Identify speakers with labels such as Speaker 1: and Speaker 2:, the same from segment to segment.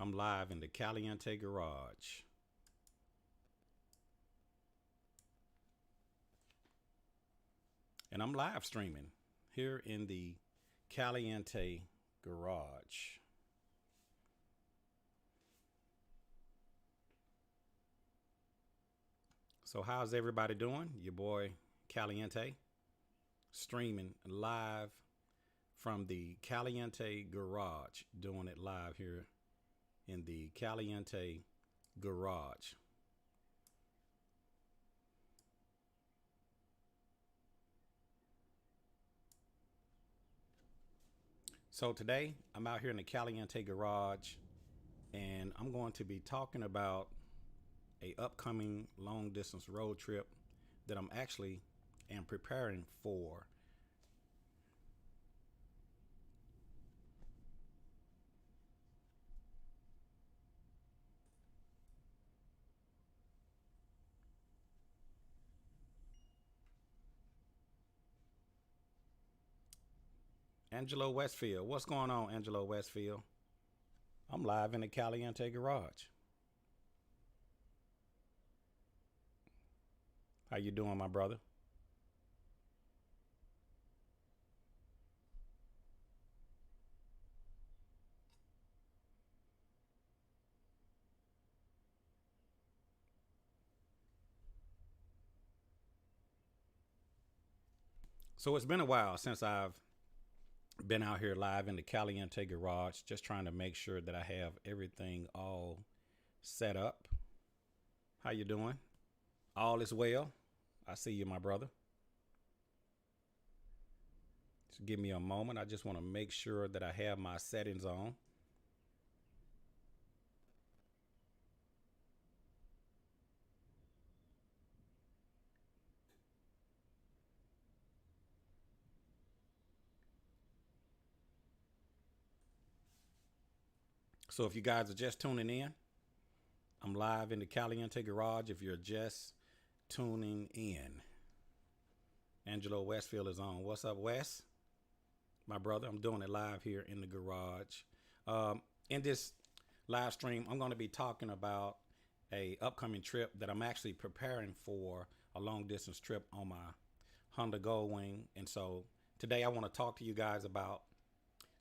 Speaker 1: I'm live in the Caliente garage. And I'm live streaming here in the Caliente garage. So how's everybody doing? Your boy Caliente streaming live from the Caliente garage, doing it live here in the Caliente garage. So today I'm out here in the Caliente garage and I'm going to be talking about a upcoming long distance road trip that I'm actually am preparing for. Angelo Westfield. What's going on, Angelo Westfield? I'm live in the Caliente garage. How you doing, my brother? So it's been a while since I've been out here live in the Caliente garage, just trying to make sure that I have everything all set up. How you doing? All is well. I see you, my brother. Just give me a moment. I just want to make sure that I have my settings on. So if you guys are just tuning in, I'm live in the Caliente garage. If you're just tuning in, Angelo Westfield is on. What's up, Wes? My brother, I'm doing it live here in the garage. In this live stream, I'm going to be talking about a upcoming trip that I'm actually preparing for, a long distance trip on my Honda Goldwing. And so today I want to talk to you guys about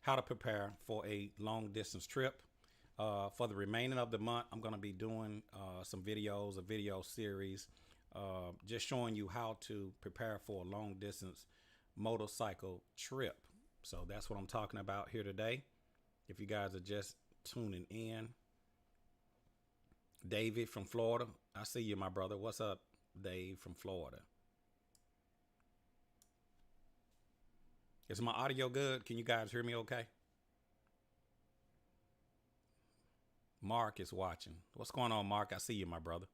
Speaker 1: how to prepare for a long distance trip. For the remaining of the month, I'm going to be doing some videos, a video series, just showing you how to prepare for a long distance motorcycle trip. So that's what I'm talking about here today. If you guys are just tuning in, David from Florida, I see you, my brother. What's up, Dave from Florida? Is my audio good? Can you guys hear me okay? Mark is watching. What's going on, Mark? I see you, my brother.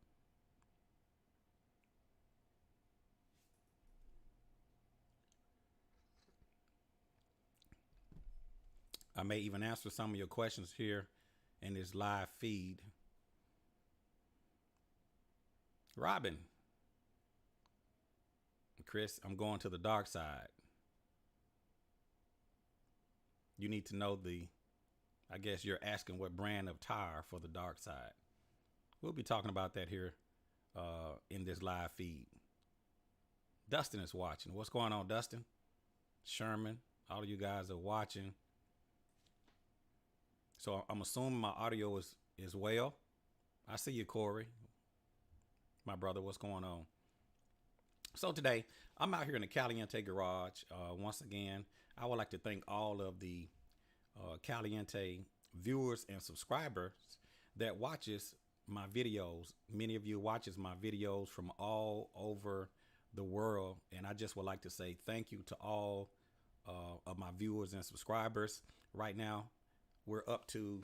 Speaker 1: I may even answer some of your questions here in this live feed. Robin, Chris, I'm going to the dark side. You need to know I guess you're asking what brand of tire for the dark side. We'll be talking about that here in this live feed. Dustin is watching. What's going on, Dustin? Sherman, all of you guys are watching. So I'm assuming my audio is well. I see you, Corey. My brother, what's going on? So today, I'm out here in the Caliente garage. Once again, I would like to thank all of the Caliente viewers and subscribers that watches my videos. Many of you watches my videos from all over the world, and I just would like to say thank you to all of my viewers and subscribers. Right now, we're up to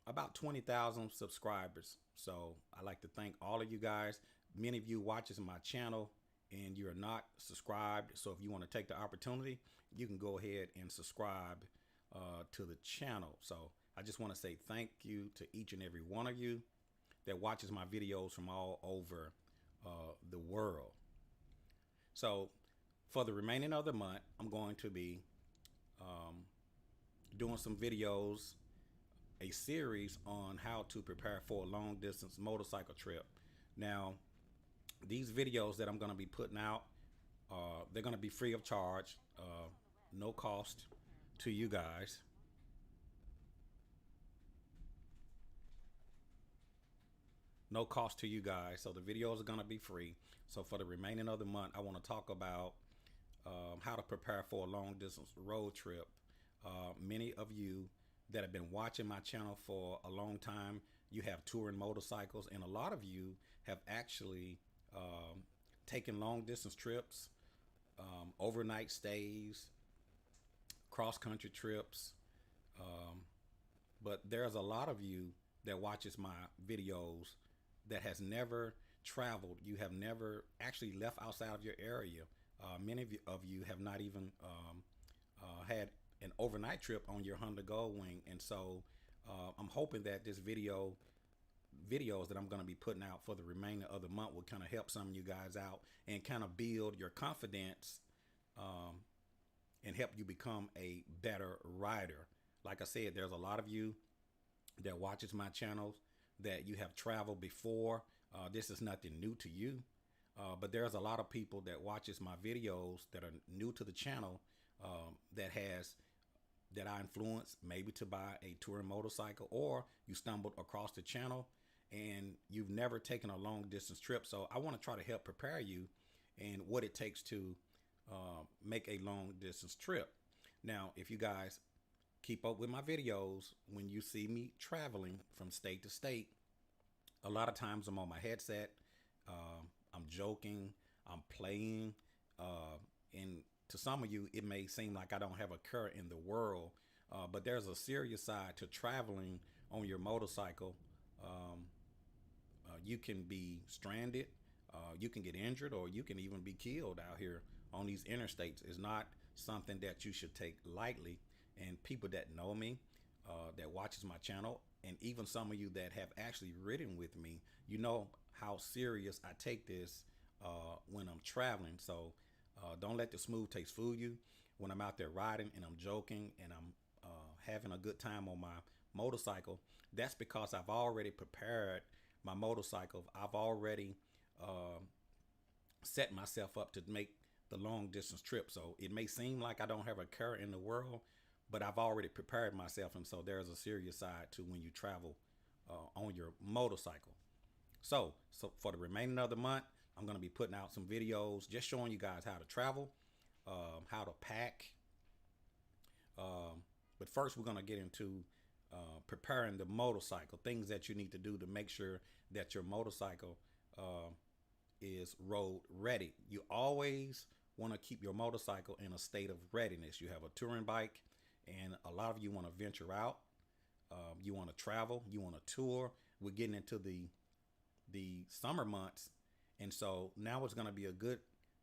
Speaker 1: about 20,000 subscribers. So I like to thank all of you guys. Many of you watches my channel and you're not subscribed. So if you want to take the opportunity, you can go ahead and subscribe to the channel. So I just want to say thank you to each and every one of you that watches my videos from all over the world. So for the remaining of the month, I'm going to be doing some videos a series on how to prepare for a long distance motorcycle trip. Now, these videos that I'm going to be putting out, they're going to be free of charge, no cost to you guys. No cost to you guys. So the videos are going to be free. So for the remaining of the month, I want to talk about how to prepare for a long distance road trip. Many of you that have been watching my channel for a long time, you have touring motorcycles, and a lot of you have actually taken long distance trips, overnight stays, cross country trips. Um, but there's a lot of you that watches my videos that has never traveled. You have never actually left outside of your area. Many of you have not even had an overnight trip on your Honda Goldwing, and so I'm hoping that this videos that I'm going to be putting out for the remainder of the month will kind of help some of you guys out and kind of build your confidence, um, and help you become a better rider. Like I said, there's a lot of you that watches my channels that you have traveled before. This is nothing new to you. But there's a lot of people that watches my videos that are new to the channel, that I influenced maybe to buy a touring motorcycle, or you stumbled across the channel and you've never taken a long distance trip. So I want to try to help prepare you and what it takes to make a long distance trip. Now, if you guys keep up with my videos, when you see me traveling from state to state, a lot of times I'm on my headset, I'm joking, I'm playing, and to some of you, it may seem like I don't have a care in the world, but there's a serious side to traveling on your motorcycle. You can be stranded, you can get injured, or you can even be killed out here on these interstates. It's not something that you should take lightly. And people that know me, that watches my channel, and even some of you that have actually ridden with me, you know how serious I take this when I'm traveling. So don't let the smooth taste fool you. When I'm out there riding and I'm joking and I'm having a good time on my motorcycle, that's because I've already prepared my motorcycle. I've already set myself up to make the long distance trip. So it may seem like I don't have a care in the world, but I've already prepared myself. And so there's a serious side to when you travel on your motorcycle. So for the remaining of the month, I'm going to be putting out some videos just showing you guys how to travel, how to pack. But first, we're going to get into preparing the motorcycle, things that you need to do to make sure that your motorcycle is road ready. You always want to keep your motorcycle in a state of readiness. You have a touring bike, and a lot of you want to venture out. You want to travel. You want to tour. We're getting into the summer months, and so now it's going to be a good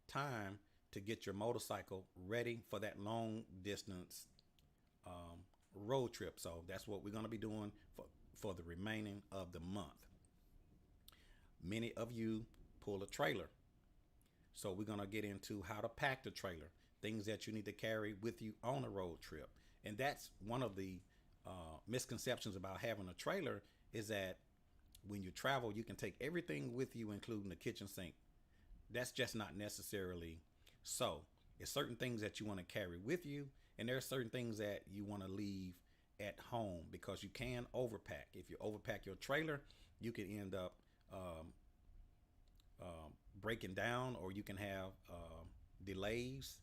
Speaker 1: time to get your motorcycle ready for that long distance road trip. So that's what we're going to be doing for the remaining of the month. Many of you pull a trailer, so we're going to get into how to pack the trailer, things that you need to carry with you on a road trip. And that's one of the misconceptions about having a trailer, is that when you travel, you can take everything with you, including the kitchen sink. That's just not necessarily so. It's certain things that you want to carry with you, and there are certain things that you want to leave at home, because you can overpack. If you overpack your trailer, you can end up breaking down, or you can have delays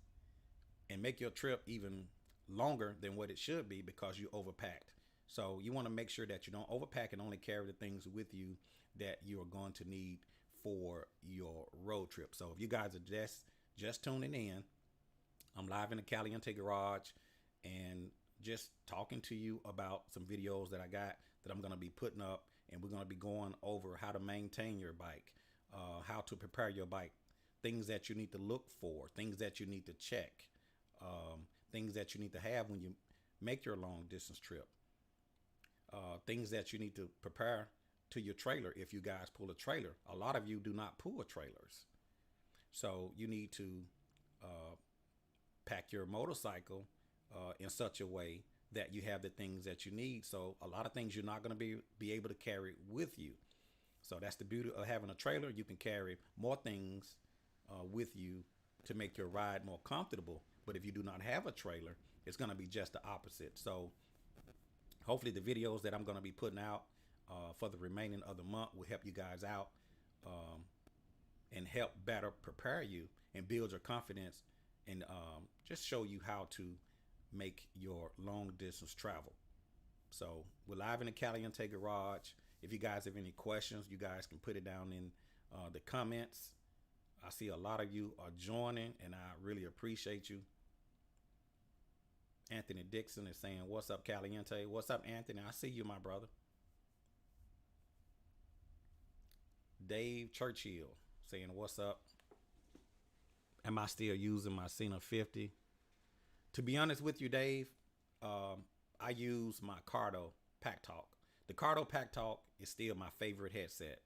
Speaker 1: and make your trip even longer than what it should be because you overpacked. So you want to make sure that you don't overpack and only carry the things with you that you are going to need for your road trip. So if you guys are just tuning in, I'm live in the Caliente garage and just talking to you about some videos that I got that I'm going to be putting up, and we're going to be going over how to maintain your bike, how to prepare your bike, things that you need to look for, things that you need to check, things that you need to have when you make your long distance trip, things that you need to prepare to your trailer if you guys pull a trailer. A lot of you do not pull trailers. So you need to pack your motorcycle in such a way that you have the things that you need. So a lot of things you're not going to be able to carry with you. So that's the beauty of having a trailer. You can carry more things with you to make your ride more comfortable. But if you do not have a trailer, it's going to be just the opposite. So hopefully the videos that I'm going to be putting out for the remaining of the month will help you guys out and help better prepare you and build your confidence and just show you how to make your long distance travel. So we're live in the Caliente garage. If you guys have any questions, you guys can put it down in the comments. I see a lot of you are joining, and I really appreciate you. Anthony Dixon is saying, "What's up, Caliente?" What's up, Anthony? I see you, my brother. Dave Churchill saying, "What's up? Am I still using my Cena 50?" To be honest with you, Dave, I use my Cardo Pack Talk. The Cardo Pack Talk is still my favorite headset.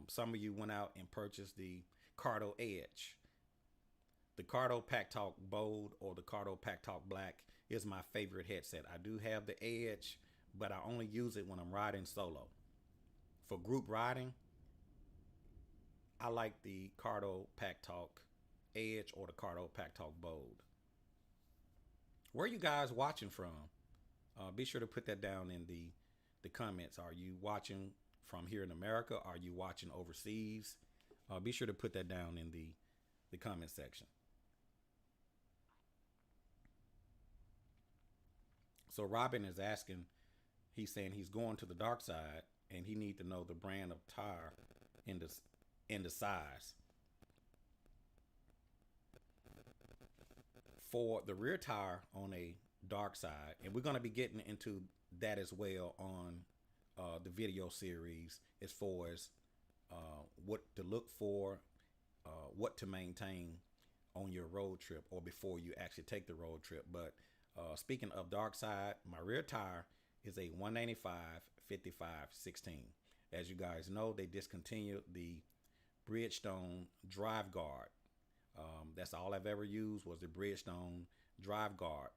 Speaker 1: Some of you went out and purchased the Cardo Edge. The Cardo Pack Talk Bold or the Cardo Pack Talk Black is my favorite headset. I do have the Edge, but I only use it when I'm riding solo. For group riding, I like the Cardo Pack Talk Edge or the Cardo Pack Talk Bold. Where are you guys watching from? Be sure to put that down in the comments. Are you watching from here in America? Are you watching overseas? Be sure to put that down in the comment section. So Robin is asking, he's saying he's going to the dark side and he need to know the brand of tire in the size. For the rear tire on a dark side, and we're going to be getting into that as well on the video series as far as what to look for, what to maintain on your road trip or before you actually take the road trip. But speaking of dark side, my rear tire is a 195 55/16. As you guys know, they discontinued the Bridgestone drive guard. That's all I've ever used was the Bridgestone drive guard.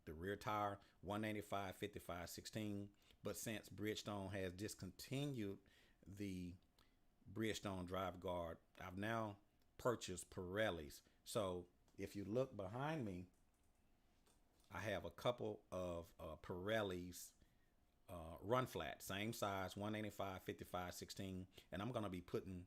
Speaker 1: The rear tire, 195 55/16. But since Bridgestone has discontinued the Bridgestone drive guard, I've now purchased Pirellis. So if you look behind me, I have a couple of Pirellis run flat, same size, 185 55/16, and I'm going to be putting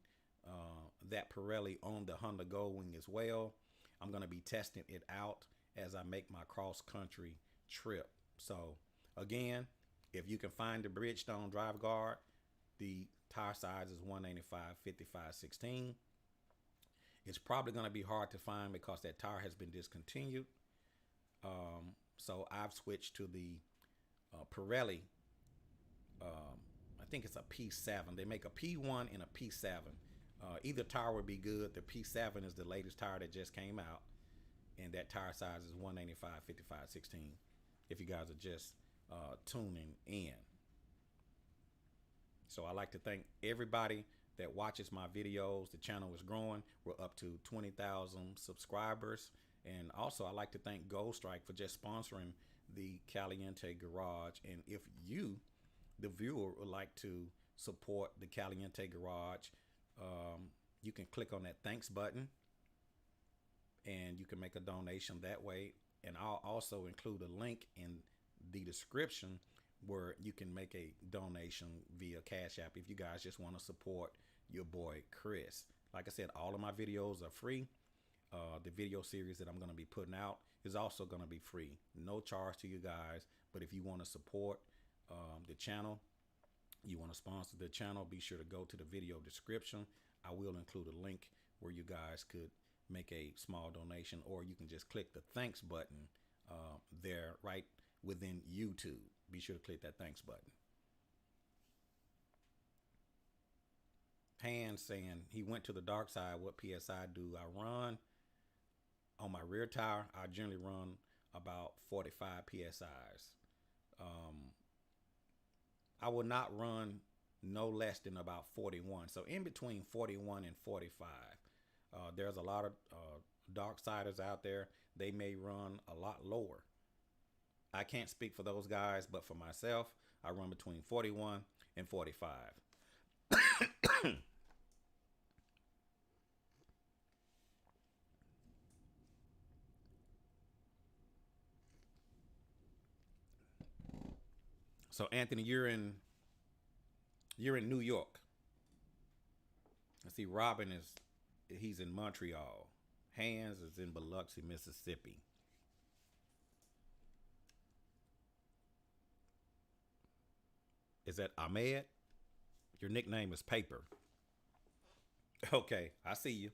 Speaker 1: that Pirelli on the Honda Goldwing as well. I'm going to be testing it out as I make my cross country trip. So again, if you can find the Bridgestone drive guard, the tire size is 185 55/16. It's probably going to be hard to find because that tire has been discontinued. So I've switched to the Pirelli. I think it's a P7. They make a P1 and a P7. Either tire would be good. The P7 is the latest tire that just came out, and that tire size is 185 55/16. If you guys are just tuning in. So I'd like to thank everybody that watches my videos. The channel is growing. We're up to 20,000 subscribers. And also I'd like to thank Gold Strike for just sponsoring the Caliente Garage. And if you, the viewer, would like to support the Caliente Garage, you can click on that thanks button and you can make a donation that way. And I'll also include a link in the description where you can make a donation via Cash App if you guys just want to support your boy Chris. Like I said, all of my videos are free. The video series that I'm going to be putting out is also going to be free. No charge to you guys. But if you want to support the channel, you want to sponsor the channel, be sure to go to the video description. I will include a link where you guys could make a small donation, or you can just click the thanks button there right within YouTube. Be sure to click that thanks button. Hand saying he went to the dark side. What PSI do I run? On my rear tire, I generally run about 45 PSIs. I will not run no less than about 41. So in between 41 and 45. There's a lot of dark siders out there. They may run a lot lower. I can't speak for those guys, but for myself, I run between 41 and 45. So Anthony, you're in New York. I see Robin is he's in Montreal. Hans is in Biloxi, Mississippi. Is that Ahmed? Your nickname is Paper. Okay, I see you.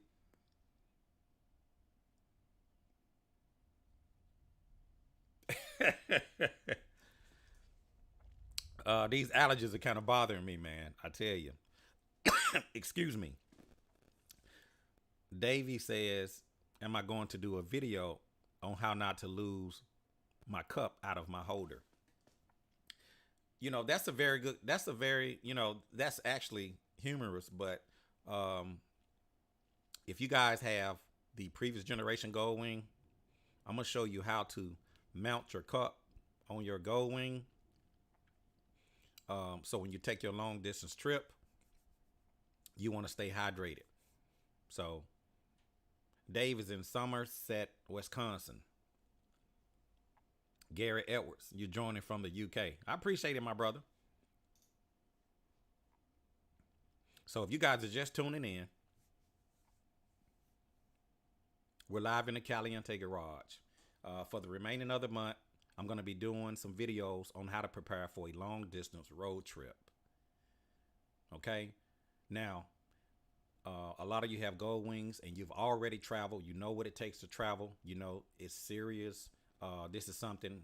Speaker 1: These allergies are kind of bothering me, man. I tell you. Excuse me. Davey says, "Am I going to do a video on how not to lose my cup out of my holder?" That's a very good. That's a very that's actually humorous. But um, if you guys have the previous generation gold wing, I'm gonna show you how to mount your cup on your gold wing. So when you take your long distance trip, you want to stay hydrated. So Dave is in Somerset, Wisconsin. Gary Edwards, you're joining from the UK. I appreciate it, my brother. So if you guys are just tuning in, we're live in the Caliente garage. For the remaining of the month, I'm going to be doing some videos on how to prepare for a long distance road trip. Okay. Now, a lot of you have gold wings and you've already traveled. You know what it takes to travel. It's serious. This is something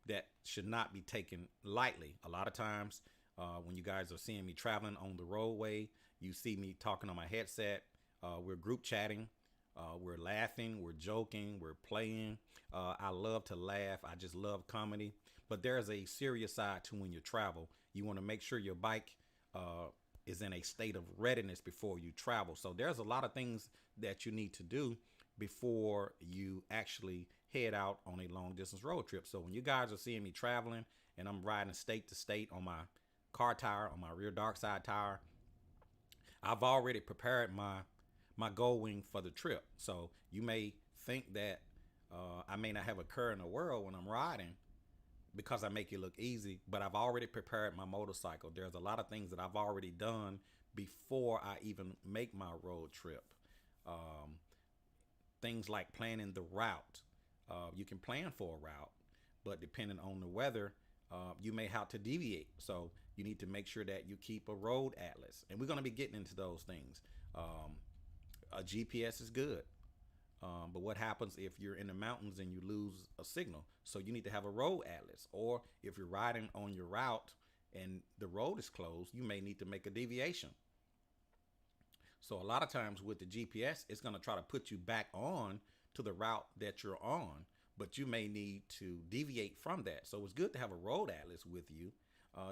Speaker 1: that should not be taken lightly. A lot of times when you guys are seeing me traveling on the roadway, you see me talking on my headset. We're group chatting. We're laughing. We're joking. We're playing. I love to laugh. I just love comedy. But there's a serious side to when you travel. You want to make sure your bike is in a state of readiness before you travel. So there's a lot of things that you need to do before you actually head out on a long distance road trip. So when you guys are seeing me traveling and I'm riding state to state on my car tire, on my rear dark side tire, I've already prepared my gold wing for the trip. So you may think that I may not have a care in the world when I'm riding because I make it look easy, but I've already prepared my motorcycle. There's a lot of things that I've already done before I even make my road trip. Things like planning the route. You can plan for a route, but depending on the weather, you may have to deviate. So you need to make sure that you keep a road atlas. And we're going to be getting into those things. A GPS is good. But what happens if you're in the mountains and you lose a signal? So you need to have a road atlas. Or if you're riding on your route and the road is closed, you may need to make a deviation. So a lot of times with the GPS, it's going to try to put you back on to the route that you're on, but you may need to deviate from that. So it's good to have a road atlas with you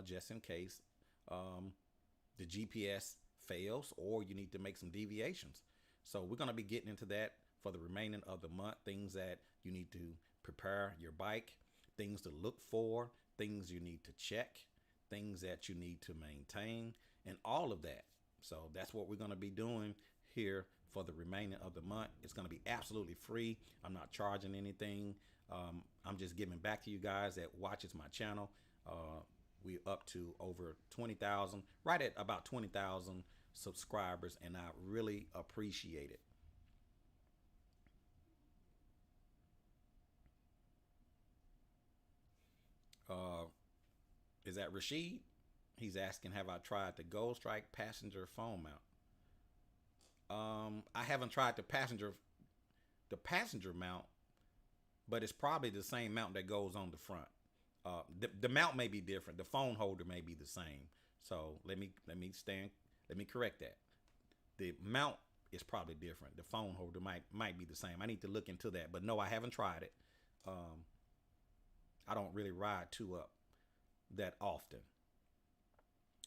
Speaker 1: just in case the GPS fails or you need to make some deviations. So we're going to be getting into that for the remaining of the month, things that you need to prepare your bike, things to look for, things you need to check, things that you need to maintain, and all of that. So that's what we're going to be doing here for the remaining of the month. It's going to be absolutely free. I'm not charging anything. I'm just giving back to you guys that watches my channel. We're up to over 20,000, right at about 20,000 subscribers, and I really appreciate it. Is that Rashid? He's asking, have I tried the Gold Strike passenger phone mount? I haven't tried the passenger mount, but it's probably the same mount that goes on the front. The mount may be different. The phone holder may be the same. So let me correct that. The mount is probably different. The phone holder might be the same. I need to look into that. But no, I haven't tried it. I don't really ride two up that often.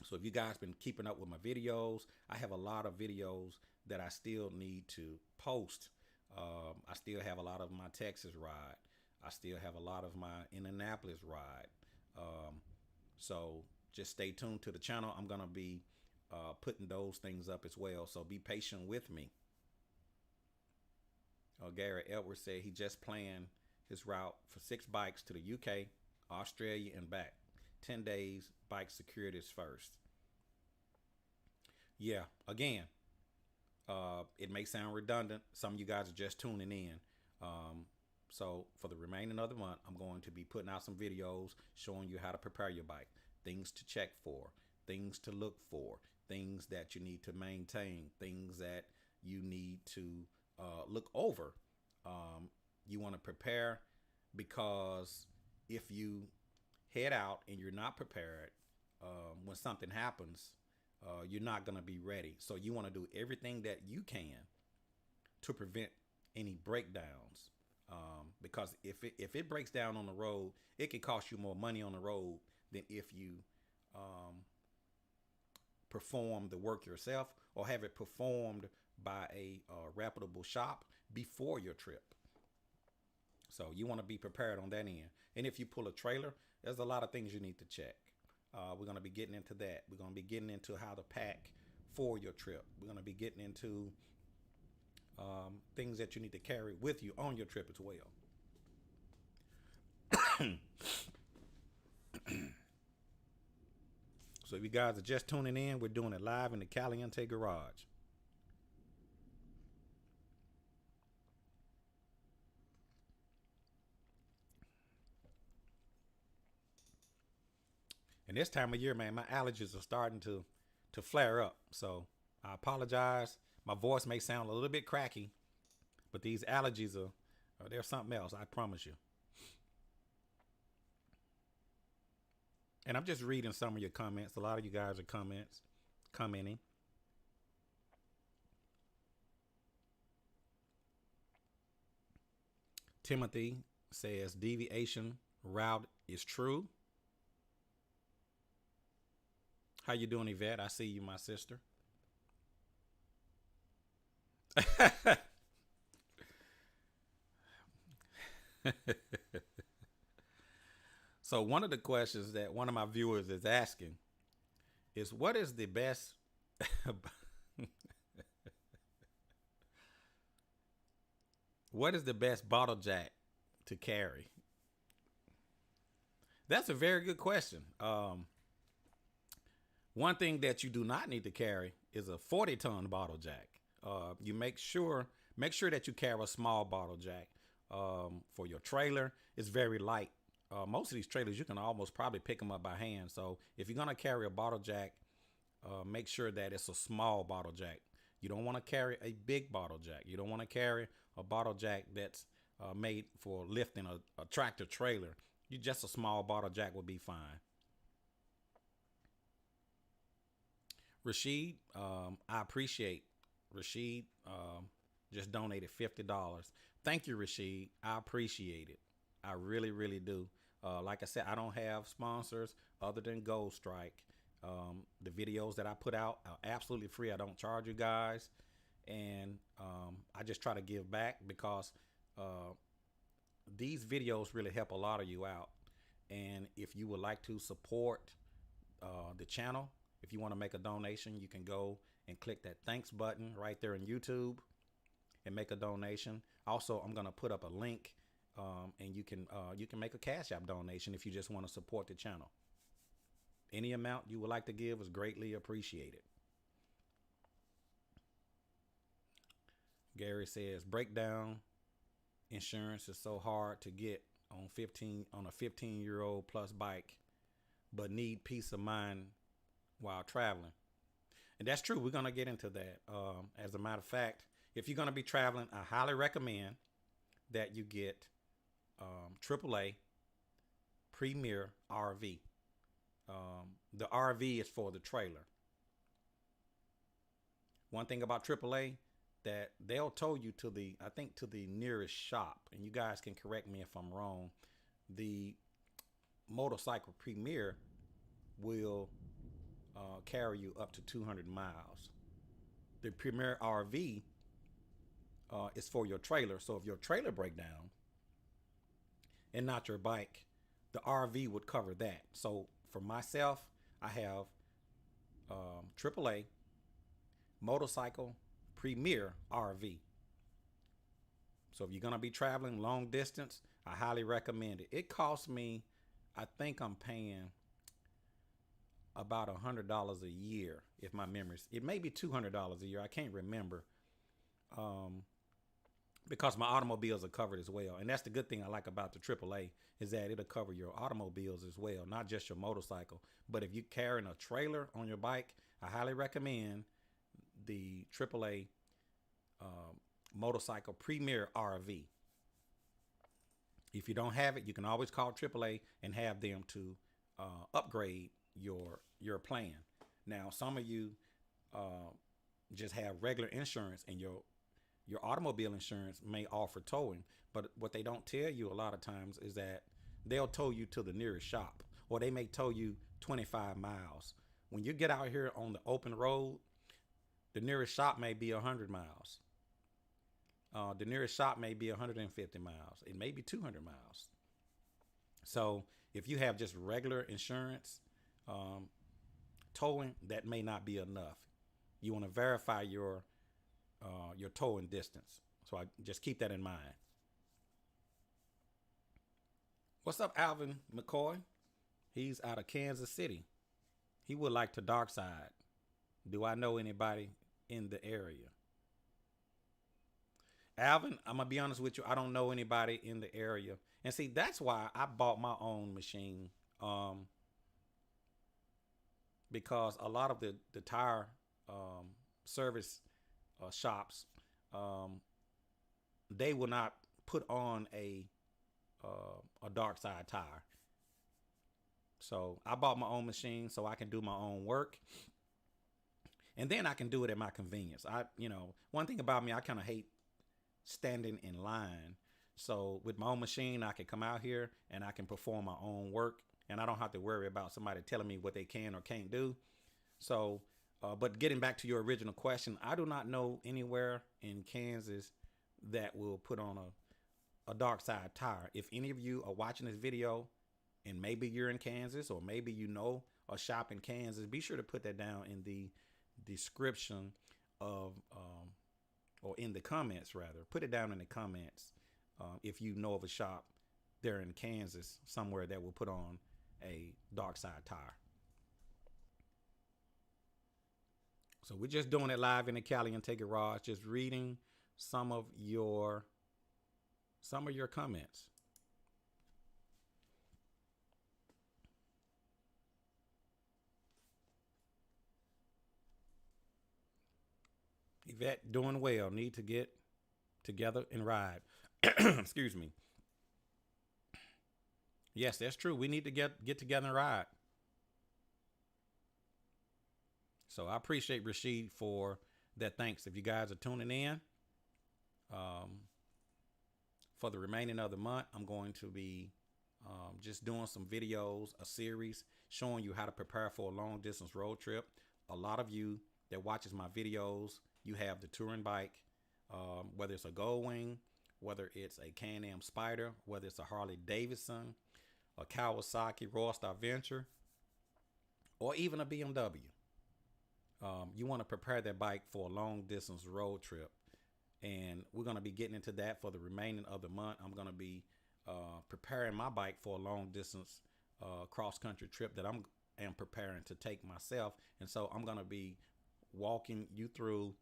Speaker 1: So if you guys been keeping up with my videos, I have a lot of videos that I still need to post. I still have a lot of my Texas ride. I still have a lot of my Indianapolis ride. Um, so just stay tuned to the channel. I'm gonna be putting those things up as well. So be patient with me. Gary Edwards said he just planned his route for 6 bikes to the UK, Australia, and back. 10 days, bike security is first. Yeah, again, it may sound redundant. Some of you guys are just tuning in. Um, so for the remaining of the month, I'm going to be putting out some videos showing you how to prepare your bike, things to check for, things to look for, things that you need to maintain, things that you need to look over. You want to prepare because if you head out and you're not prepared, when something happens, you're not going to be ready. So you want to do everything that you can to prevent any breakdowns. Because if it breaks down on the road, it can cost you more money on the road than if you perform the work yourself or have it performed by a reputable shop before your trip. So you want to be prepared on that end. And if you pull a trailer, there's a lot of things you need to check. We're going to be getting into that. We're going to be getting into how to pack for your trip. We're going to be getting into things that you need to carry with you on your trip as well. So if you guys are just tuning in, we're doing it live in the Caliente garage. And this time of year, man, my allergies are starting to flare up. So I apologize. My voice may sound a little bit cracky, but these allergies are they're something else, I promise you. And I'm just reading some of your comments. A lot of you guys are commenting. Timothy says deviation route is true. How you doing, Yvette? I see you, my sister. So one of the questions that one of my viewers is asking is, what is the best what is the best bottle jack to carry? That's a very good question. One thing that you do not need to carry is a 40-ton bottle jack. You make sure that you carry a small bottle jack. For your trailer, it's very light. Most of these trailers, you can almost probably pick them up by hand. So if you're going to carry a bottle jack, make sure that it's a small bottle jack. You don't want to carry a big bottle jack. You don't want to carry a bottle jack that's made for lifting a tractor trailer. Just a small bottle jack will be fine. Rashid, I appreciate Rashid just donated $50. Thank you, Rashid. I appreciate it. I really, really do. Like I said, I don't have sponsors other than Gold Strike. The videos that I put out are absolutely free. I don't charge you guys. And I just try to give back because these videos really help a lot of you out. And if you would like to support the channel, if you want to make a donation, you can go and click that thanks button right there in YouTube and make a donation. Also, I'm going to put up a link and you can make a Cash App donation if you just want to support the channel. Any amount you would like to give is greatly appreciated. Gary says breakdown insurance is so hard to get on a 15-year-old plus bike, but need peace of mind while traveling. And that's true. We're going to get into that. As a matter of fact, if you're going to be traveling, I highly recommend that you get AAA Premier RV. The RV is for the trailer. One thing about AAA, that they'll tow you to the nearest shop, and you guys can correct me if I'm wrong. The motorcycle Premier will carry you up to 200 miles. The Premier RV is for your trailer. So if your trailer breaks down, and not your bike, the RV would cover that. So for myself, I have AAA motorcycle premier RV. So if you're gonna be traveling long distance, I highly recommend it. It costs me, I think I'm paying about $100 a year, if my memory's. It may be $200 a year. I can't remember, because my automobiles are covered as well. And that's the good thing I like about the AAA, is that it'll cover your automobiles as well, not just your motorcycle. But if you're carrying a trailer on your bike, I highly recommend the AAA motorcycle premier RV. If you don't have it, you can always call AAA and have them to upgrade your plan. Now, some of you just have regular insurance, and your automobile insurance may offer towing, but what they don't tell you a lot of times is that they'll tow you to the nearest shop, or they may tow you 25 miles. When you get out here on the open road, the nearest shop may be 100 miles. The nearest shop may be 150 miles. It may be 200 miles. So if you have just regular insurance, towing, that may not be enough. You want to verify your towing distance. So I just keep that in mind. What's up, Alvin McCoy? He's out of Kansas City. He would like to dark side. Do I know anybody in the area? Alvin, I'm gonna be honest with you. I don't know anybody in the area, and see, that's why I bought my own machine. Because a lot of the tire service shops, they will not put on a dark side tire. So I bought my own machine so I can do my own work, and then I can do it at my convenience. One thing about me, I kind of hate standing in line. So with my own machine, I can come out here and I can perform my own work, and I don't have to worry about somebody telling me what they can or can't do. So, but getting back to your original question, I do not know anywhere in Kansas that will put on a dark side tire. If any of you are watching this video and maybe you're in Kansas, or maybe you know a shop in Kansas, be sure to put that down in the description of, or in the comments rather. Put it down in the comments if you know of a shop there in Kansas somewhere that will put on a dark side tire. So we're just doing it live in the Caliente garage, just reading some of your comments. Yvette, doing well. Need to get together and ride. Excuse me. Yes, that's true. We need to get together and ride. So I appreciate Rashid for that. Thanks. If you guys are tuning in, for the remaining of the month, I'm going to be just doing some videos, a series showing you how to prepare for a long distance road trip. A lot of you that watches my videos, you have the touring bike, whether it's a Goldwing, whether it's a Can-Am Spider, whether it's a Harley Davidson, a Kawasaki Royal Star Venture, or even a BMW. You want to prepare that bike for a long distance road trip. And we're going to be getting into that for the remaining of the month. I'm going to be preparing my bike for a long distance cross country trip that I'm preparing to take myself. And so I'm going to be walking you through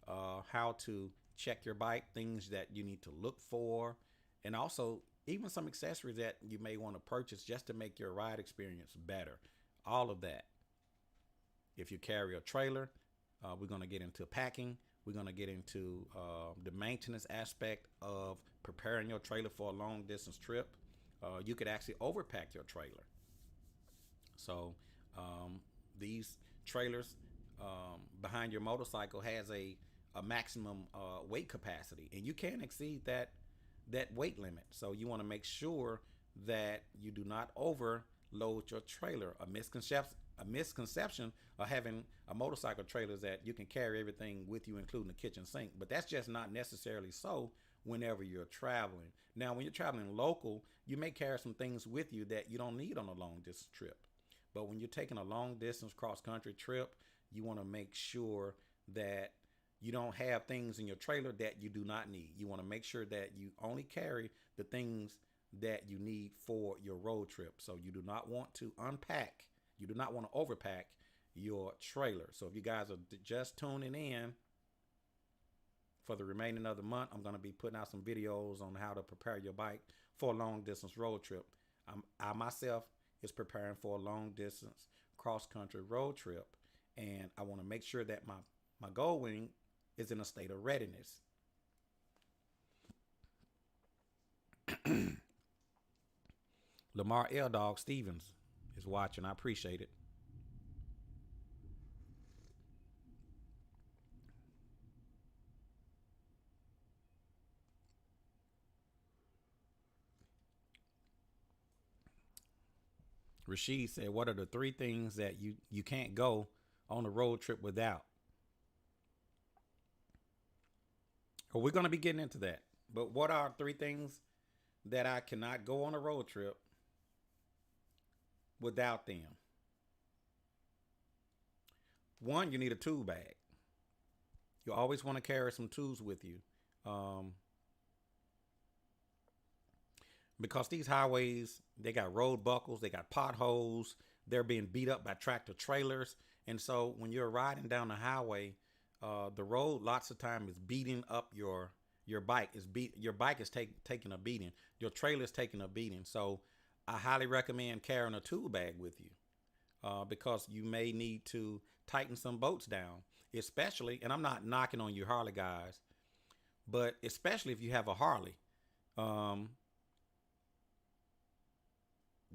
Speaker 1: how to check your bike, things that you need to look for, and also even some accessories that you may want to purchase just to make your ride experience better. All of that. If you carry a trailer, we're going to get into packing. We're going to get into the maintenance aspect of preparing your trailer for a long distance trip. You could actually overpack your trailer. So these trailers behind your motorcycle has a maximum weight capacity, and you can't exceed that weight limit. So you want to make sure that you do not overload your trailer. A misconception of having a motorcycle trailer is that you can carry everything with you, including the kitchen sink. But that's just not necessarily so whenever you're traveling. Now, when you're traveling local, you may carry some things with you that you don't need on a long distance trip. But when you're taking a long distance cross country trip, you want to make sure that you don't have things in your trailer that you do not need. You want to make sure that you only carry the things that you need for your road trip. So you do not want to unpack, you do not want to overpack your trailer. So if you guys are just tuning in, for the remaining of the month, I'm going to be putting out some videos on how to prepare your bike for a long distance road trip. I myself is preparing for a long distance cross country road trip, and I want to make sure that my gold wing is in a state of readiness. Lamar L. Dog Stevens is watching. I appreciate it. Rashid said, what are the three things that you can't go on a road trip without? Well, we're going to be getting into that. But what are three things that I cannot go on a road trip without them? One, you need a tool bag. You always want to carry some tools with you. Because these highways, they got road buckles, they got potholes, they're being beat up by tractor trailers. And so when you're riding down the highway, the road lots of time is beating up your bike. Your bike is taking a beating. Your trailer is taking a beating. So I highly recommend carrying a tool bag with you because you may need to tighten some bolts down, especially, and I'm not knocking on you Harley guys, but especially if you have a Harley.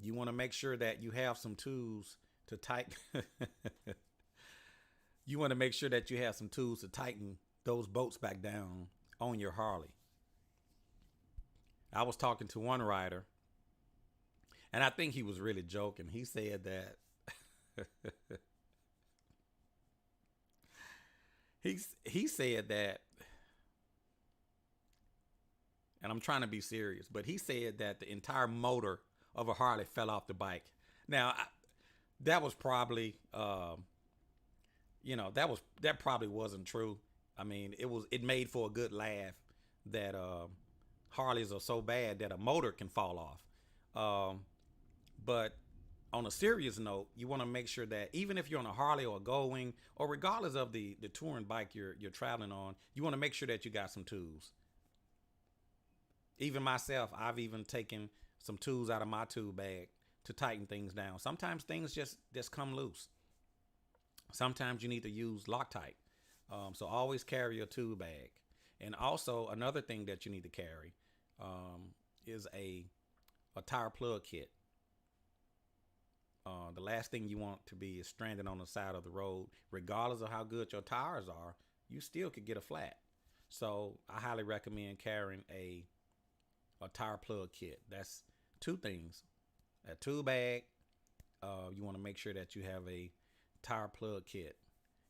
Speaker 1: You want to make sure that you have some tools to tighten. You want to make sure that you have some tools to tighten those bolts back down on your Harley. I was talking to one rider, and I think he was really joking. He said that he said that, and I'm trying to be serious, but he said that the entire motor of a Harley fell off the bike. Now, that was probably, that probably wasn't true. I mean, it made for a good laugh that Harleys are so bad that a motor can fall off. But on a serious note, you want to make sure that even if you're on a Harley or a Gold Wing, or regardless of the touring bike you're traveling on, you want to make sure that you got some tools. Even myself, I've even taken some tools out of my tool bag to tighten things down. Sometimes things just come loose. Sometimes you need to use Loctite. So always carry your tool bag. And also another thing that you need to carry is a tire plug kit. The last thing you want to be is stranded on the side of the road. Regardless of how good your tires are, you still could get a flat. So I highly recommend carrying a tire plug kit. That's two things. A tool bag. You want to make sure that you have a tire plug kit.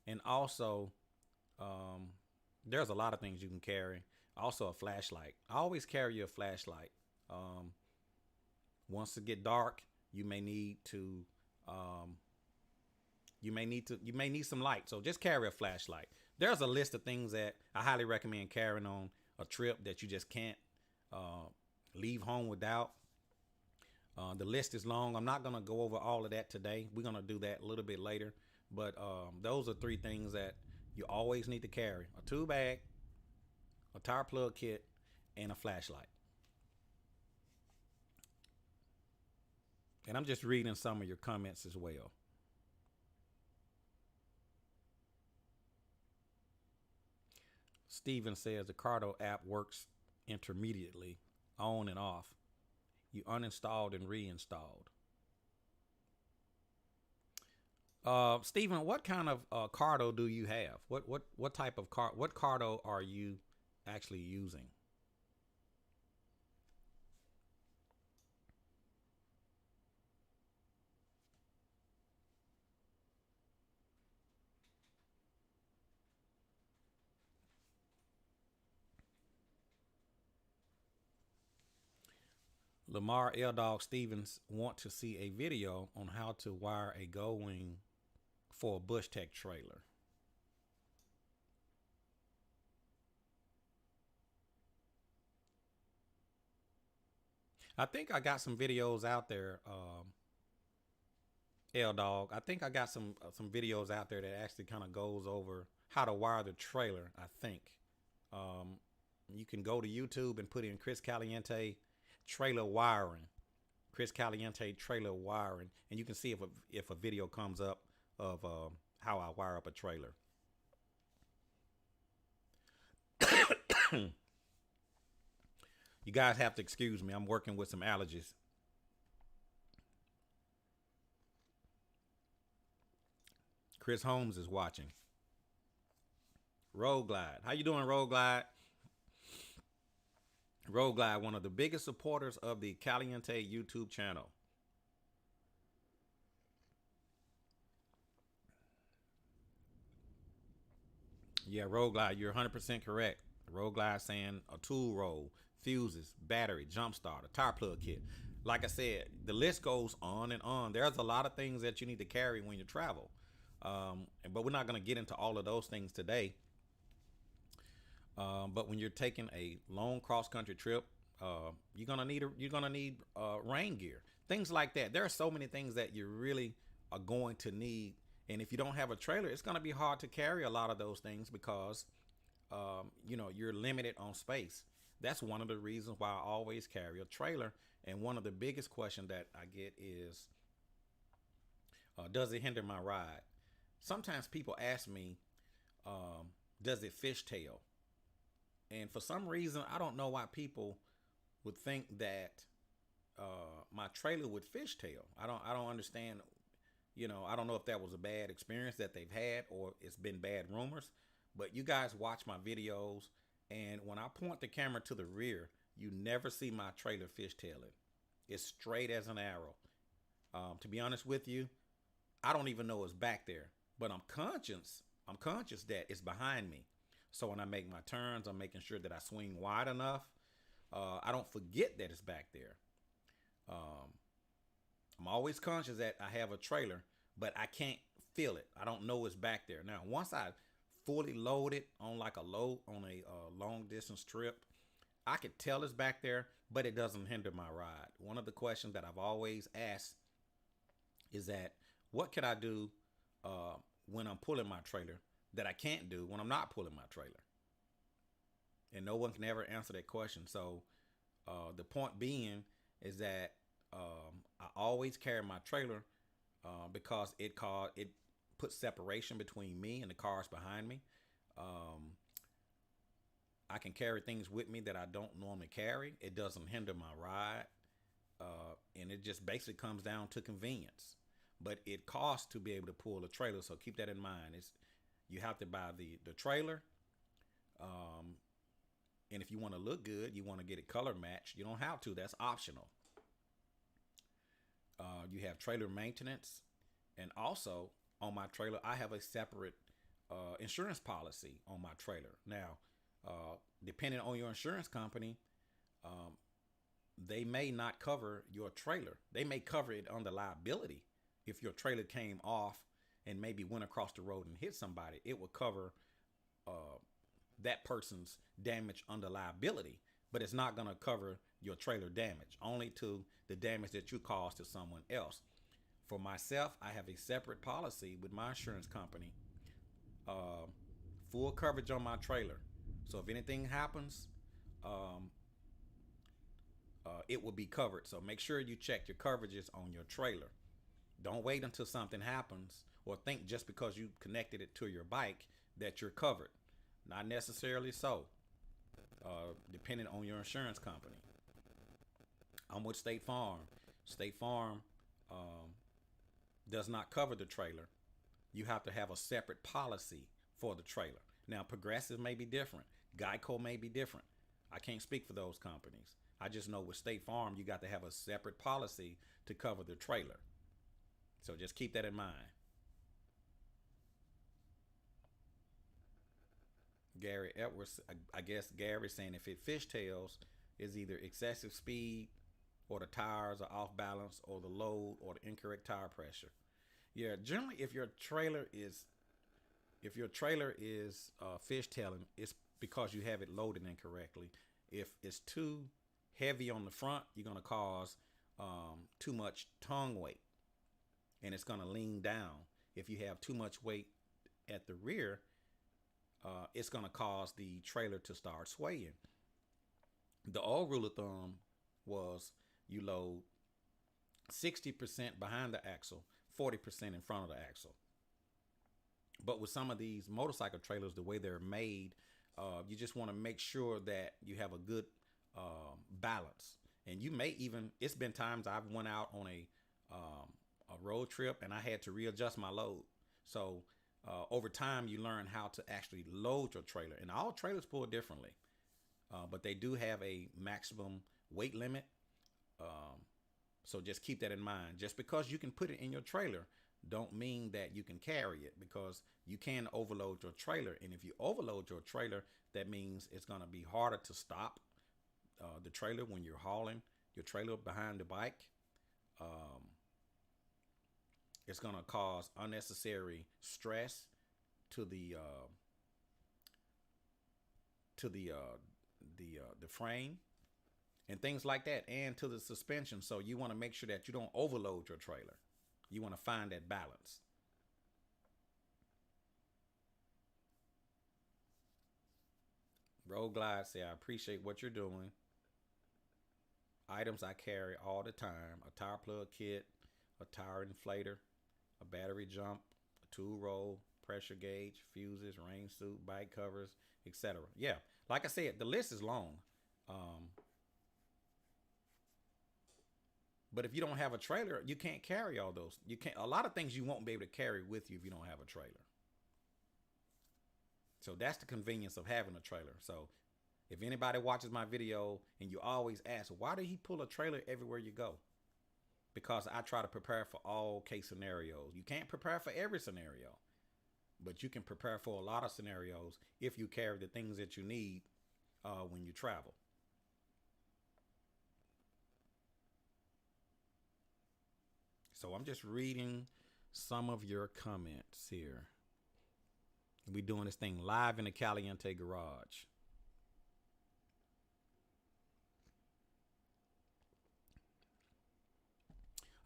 Speaker 1: And also, there's a lot of things you can carry. Also a flashlight. I always carry a flashlight. Once it get dark, you may need some light. So just carry a flashlight. There's a list of things that I highly recommend carrying on a trip that you just can't leave home without. The list is long. I'm not going to go over all of that today. We're going to do that a little bit later. But those are three things that you always need to carry. A tool bag, a tire plug kit, and a flashlight. And I'm just reading some of your comments as well. Steven says the Cardo app works intermediately, on and off. You uninstalled and reinstalled. Steven, what kind of Cardo do you have? What type of car? What Cardo are you actually using? Lamar L. Dog Stevens want to see a video on how to wire a Gold Wing for a Bush Tech trailer. I think I got some videos out there, L Dog. I think I got some videos out there that actually kind of goes over how to wire the trailer. I think um, you can go to YouTube and put in Chris Caliente trailer wiring, Chris Caliente trailer wiring, and you can see if a video comes up of how I wire up a trailer. You guys have to excuse me. I'm working with some allergies. Chris Holmes is watching. Road Glide. How you doing, Road Glide? Road Glide, one of the biggest supporters of the Caliente YouTube channel. Yeah, Road Glide, you're 100% correct. Road Glide saying a tool roll, fuses, battery, jump starter, tire plug kit. Like I said, the list goes on and on. There's a lot of things that you need to carry when you travel. But we're not going to get into all of those things today. But when you're taking a long cross country trip, you're gonna need rain gear, things like that. There are so many things that you really are going to need, and if you don't have a trailer, it's gonna be hard to carry a lot of those things because you're limited on space. That's one of the reasons why I always carry a trailer. And one of the biggest questions that I get is, does it hinder my ride? Sometimes people ask me, does it fishtail? And for some reason, I don't know why people would think that my trailer would fishtail. I don't understand. I don't know if that was a bad experience that they've had or it's been bad rumors. But you guys watch my videos, and when I point the camera to the rear, you never see my trailer fishtailing. It's straight as an arrow. To be honest with you, I don't even know it's back there, but I'm conscious that it's behind me. So when I make my turns, I'm making sure that I swing wide enough. I don't forget that it's back there. I'm always conscious that I have a trailer, but I can't feel it. I don't know it's back there. Now, once I fully load it on a long distance trip, I could tell it's back there, but it doesn't hinder my ride. One of the questions that I've always asked is that what can I do when I'm pulling my trailer that I can't do when I'm not pulling my trailer? And no one can ever answer that question. So the point being is that I always carry my trailer because it puts separation between me and the cars behind me. I can carry things with me that I don't normally carry. It doesn't hinder my ride. And it just basically comes down to convenience. But it costs to be able to pull a trailer, so keep that in mind. You have to buy the trailer. And if you want to look good, you want to get it color matched. You don't have to. That's optional. You have trailer maintenance. And also, on my trailer, I have a separate insurance policy on my trailer. Now, depending on your insurance company, they may not cover your trailer. They may cover it under liability. If your trailer came off and maybe went across the road and hit somebody, it will cover that person's damage under liability, but it's not going to cover your trailer damage, only to the damage that you caused to someone else. For myself, I have a separate policy with my insurance company, full coverage on my trailer. So if anything happens, it will be covered. So make sure you check your coverages on your trailer. Don't wait until something happens or think just because you connected it to your bike that you're covered. Not necessarily so, depending on your insurance company. I'm with State Farm. State Farm does not cover the trailer. You have to have a separate policy for the trailer. Now, Progressive may be different. Geico may be different. I can't speak for those companies. I just know with State Farm, you got to have a separate policy to cover the trailer. So just keep that in mind. Gary Edwards, I guess Gary's saying if it fishtails, is either excessive speed or the tires are off balance, or the load, or the incorrect tire pressure. Yeah, generally, if your trailer is fishtailing, it's because you have it loaded incorrectly. If it's too heavy on the front, you're gonna cause too much tongue weight, and it's gonna lean down. If you have too much weight at the rear, it's gonna cause the trailer to start swaying. The old rule of thumb was you load 60% behind the axle, 40% in front of the axle. But with some of these motorcycle trailers, the way they're made, you just want to make sure that you have a good balance. And you may even, it's been times I've went out on a road trip and I had to readjust my load. So over time, you learn how to actually load your trailer. And all trailers pull differently, but they do have a maximum weight limit. So just keep that in mind. Just because you can put it in your trailer don't mean that you can carry it, because you can overload your trailer. And if you overload your trailer, that means it's going to be harder to stop the trailer when you're hauling your trailer behind the bike. It's going to cause unnecessary stress to the frame and things like that, and to the suspension. So you want to make sure that you don't overload your trailer. You want to find that balance. Road Glide say, I appreciate what you're doing. Items I carry all the time: a tire plug kit, a tire inflator, a battery jump, a tool roll, pressure gauge, fuses, rain suit, bike covers, etc. Yeah, like I said, the list is long. But if you don't have a trailer, you can't carry all those. You can't. A lot of things you won't be able to carry with you if you don't have a trailer. So that's the convenience of having a trailer. So if anybody watches my video and you always ask, why did he pull a trailer everywhere you go? Because I try to prepare for all case scenarios. You can't prepare for every scenario, but you can prepare for a lot of scenarios if you carry the things that you need when you travel. So I'm just reading some of your comments here. We doing this thing live in the Caliente garage.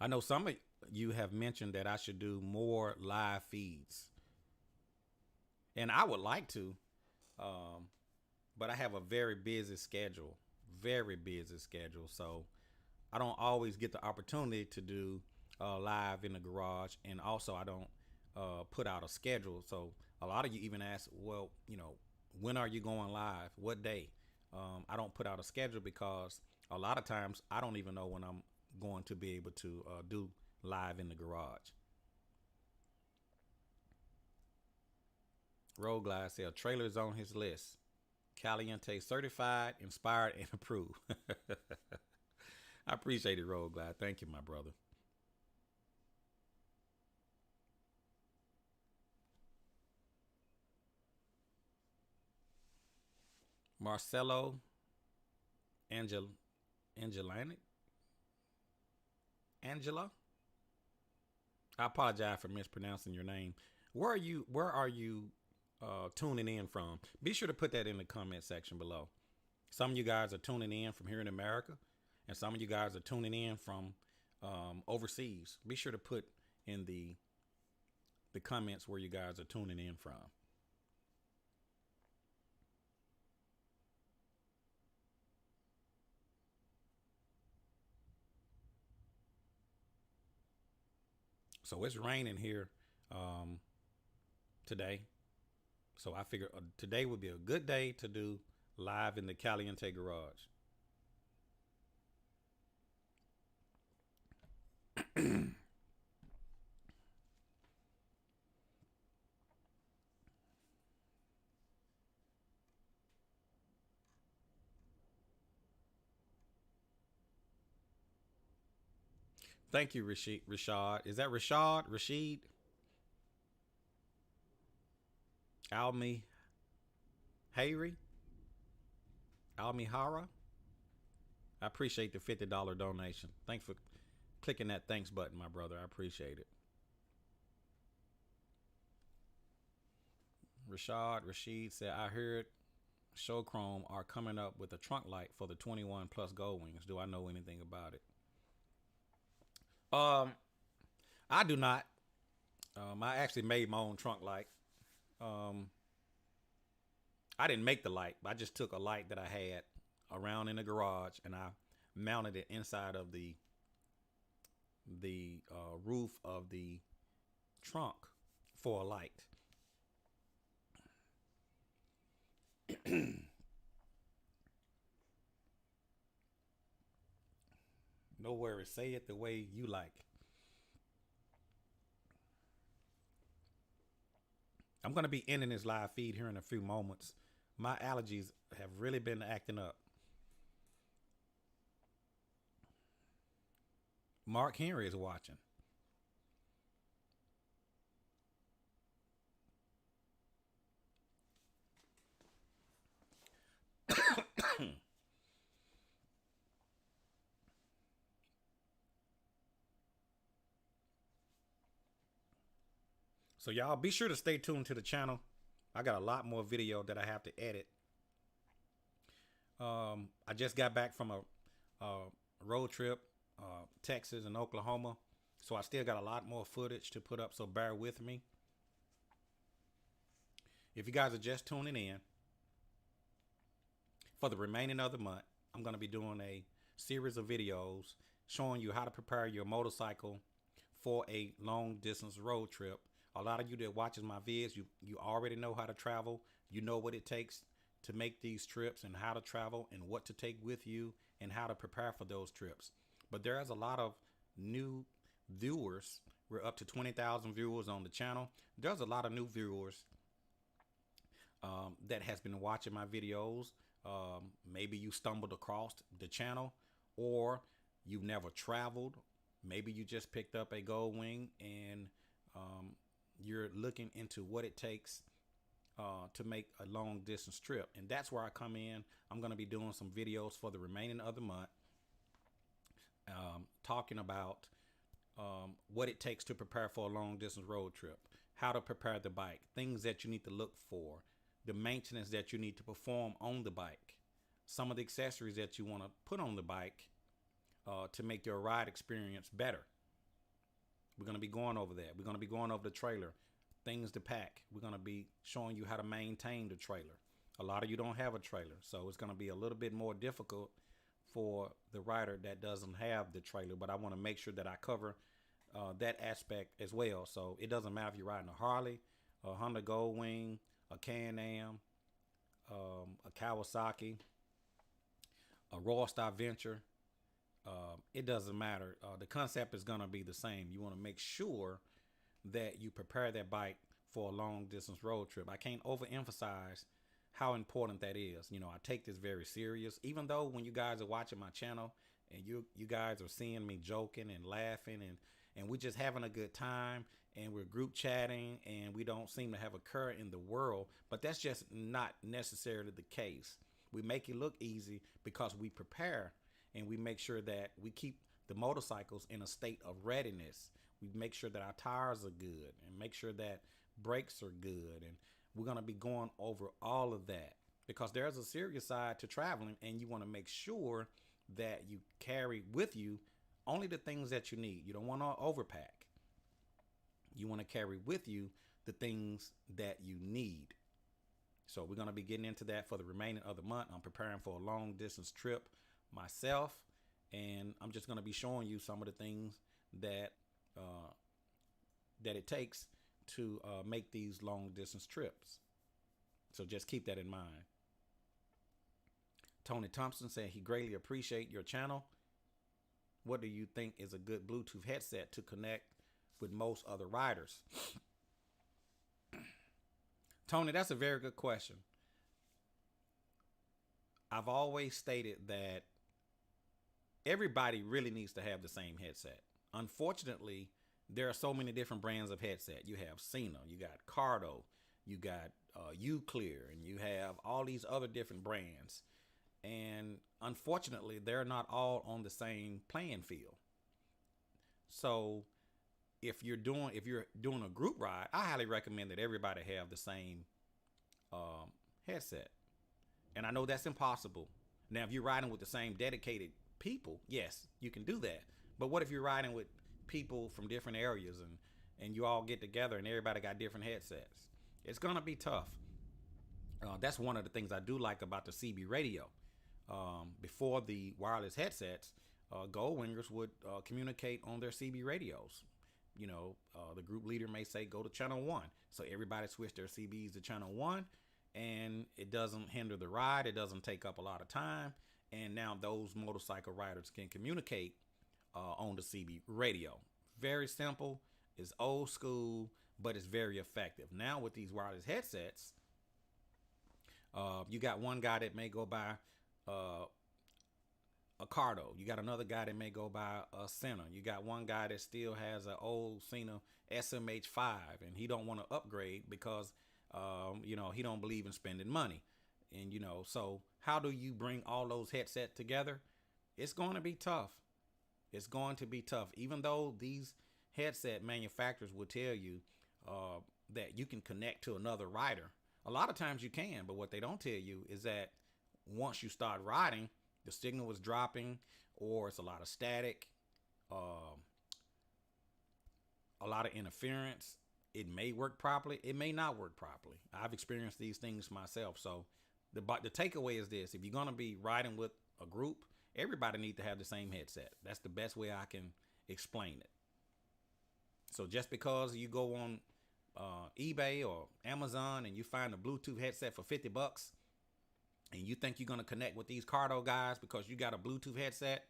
Speaker 1: I know some of you have mentioned that I should do more live feeds, and I would like to, but I have a very busy schedule. So I don't always get the opportunity to do live in the garage, and also I don't put out a schedule. So a lot of you even ask, well, when are you going live? What day? I don't put out a schedule because a lot of times I don't even know when I'm going to be able to do live in the garage. Road Glide said trailer is on his list. Caliente certified, inspired, and approved. I appreciate it, Road Glide. Thank you, my brother. Marcelo Angelanic Angela. I apologize for mispronouncing your name. Where are you tuning in from? Be sure to put that in the comment section below. Some of you guys are tuning in from here in America, and some of you guys are tuning in from overseas. Be sure to put in the comments where you guys are tuning in from. So it's raining here today. So I figure today would be a good day to do live in the Caliente garage. Thank you, Rashad. Is that Rashad? Rashid? Almi Hayri? Almihara? I appreciate the $50 donation. Thanks for clicking that thanks button, my brother. I appreciate it. Rashid said, I heard Show Chrome are coming up with a trunk light for the 21 plus Gold Wings. Do I know anything about it? I do not. I actually made my own trunk light. I didn't make the light. I just took a light that I had around in the garage and I mounted it inside of the roof of the trunk for a light. No worries. Say it the way you like. I'm going to be ending this live feed here in a few moments. My allergies have really been acting up. Mark Henry is watching. So y'all be sure to stay tuned to the channel. I got a lot more video that I have to edit. I just got back from a road trip, Texas and Oklahoma. So I still got a lot more footage to put up, so bear with me. If you guys are just tuning in, for the remaining of the month, I'm going to be doing a series of videos showing you how to prepare your motorcycle for a long distance road trip. A lot of you that watches my vids, you already know how to travel. You know what it takes to make these trips and how to travel and what to take with you and how to prepare for those trips. But there's a lot of new viewers. We're up to 20,000 viewers on the channel. There's a lot of new viewers that has been watching my videos. Maybe you stumbled across the channel, or you've never traveled. Maybe you just picked up a Gold Wing and you're looking into what it takes to make a long distance trip. And that's where I come in. I'm going to be doing some videos for the remaining of the month, talking about what it takes to prepare for a long distance road trip, how to prepare the bike, things that you need to look for, the maintenance that you need to perform on the bike, some of the accessories that you want to put on the bike to make your ride experience better. We're going to be going over that. We're going to be going over the trailer, things to pack. We're going to be showing you how to maintain the trailer. A lot of you don't have a trailer, so it's going to be a little bit more difficult for the rider that doesn't have the trailer, but I want to make sure that I cover that aspect as well. So it doesn't matter if you're riding a Harley, a Honda Gold Wing, a Can-Am, a Kawasaki, a Royal Star Venture. It doesn't matter. The concept is going to be the same. You want to make sure that you prepare that bike for a long distance road trip. I can't overemphasize how important that is. You know, I take this very serious, even though when you guys are watching my channel and you guys are seeing me joking and laughing and we're just having a good time and we're group chatting and we don't seem to have a care in the world, but that's just not necessarily the case. We make it look easy because we prepare and we make sure that we keep the motorcycles in a state of readiness. We make sure that our tires are good and make sure that brakes are good. And we're going to be going over all of that because there's a serious side to traveling, and you want to make sure that you carry with you only the things that you need. You don't want to overpack. You want to carry with you the things that you need. So we're going to be getting into that for the remaining of the month. I'm preparing for a long distance trip myself, and I'm just going to be showing you some of the things that it takes to make these long distance trips. So just keep that in mind. Tony Thompson said he greatly appreciate your channel. What do you think is a good Bluetooth headset to connect with most other riders? Tony, that's a very good question. I've always stated that everybody really needs to have the same headset. Unfortunately, there are so many different brands of headset. You have Cena, you got Cardo, you got Uclear, and you have all these other different brands. and unfortunately, they're not all on the same playing field. So if you're doing a group ride, I highly recommend that everybody have the same um, headset. And I know that's impossible. Now, if you're riding with the same dedicated people, yes, you can do that. But what if you're riding with people from different areas and you all get together and everybody got different headsets? It's gonna be tough. That's one of the things I do like about the CB radio. Before the wireless headsets, gold wingers would communicate on their CB radios. The group leader may say go to channel one, so everybody switch their CBs to channel one, and it doesn't hinder the ride. It doesn't take up a lot of time, and now those motorcycle riders can communicate on the CB radio. Very simple. It's old school, but it's very effective. Now with these wireless headsets, you got one guy that may go by uh, a Cardo. You got another guy that may go by a Senna. You got one guy that still has an old Senna SMH5, and he don't want to upgrade because he don't believe in spending money. And so how do you bring all those headsets together? It's going to be tough. It's going to be tough. Even though these headset manufacturers will tell you that you can connect to another rider. A lot of times you can, but what they don't tell you is that once you start riding, the signal is dropping, or it's a lot of static, a lot of interference. It may work properly. It may not work properly. I've experienced these things myself. So the takeaway is this: if you're going to be riding with a group, everybody needs to have the same headset. That's the best way I can explain it. So just because you go on eBay or Amazon and you find a Bluetooth headset for $50 and you think you're going to connect with these Cardo guys because you got a Bluetooth headset,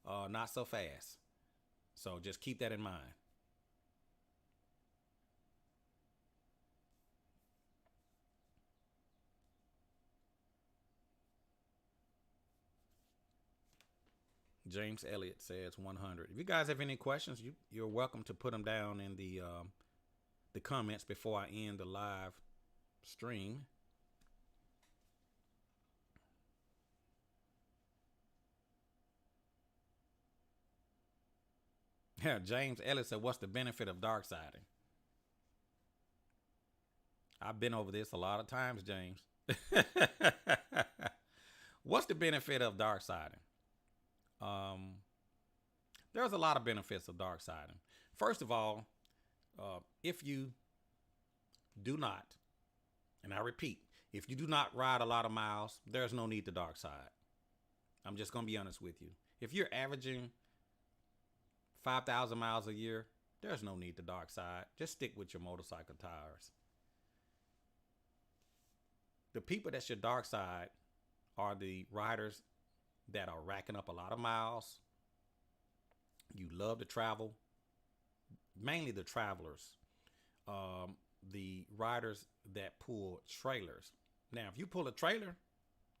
Speaker 1: not so fast. So just keep that in mind. James Elliott says 100. If you guys have any questions, you're welcome to put them down in the comments before I end the live stream. Yeah, James Elliott said, "What's the benefit of dark siding?" I've been over this a lot of times, James. What's the benefit of dark siding? Um, there's a lot of benefits of dark siding. First of all, if you do not, and I repeat, if you do not ride a lot of miles, there's no need to dark side. I'm just going to be honest with you. If you're averaging 5,000 miles a year, there's no need to dark side. Just stick with your motorcycle tires. The people that should dark side are the riders that are racking up a lot of miles. You love to travel, mainly the travelers, the riders that pull trailers. Now, if you pull a trailer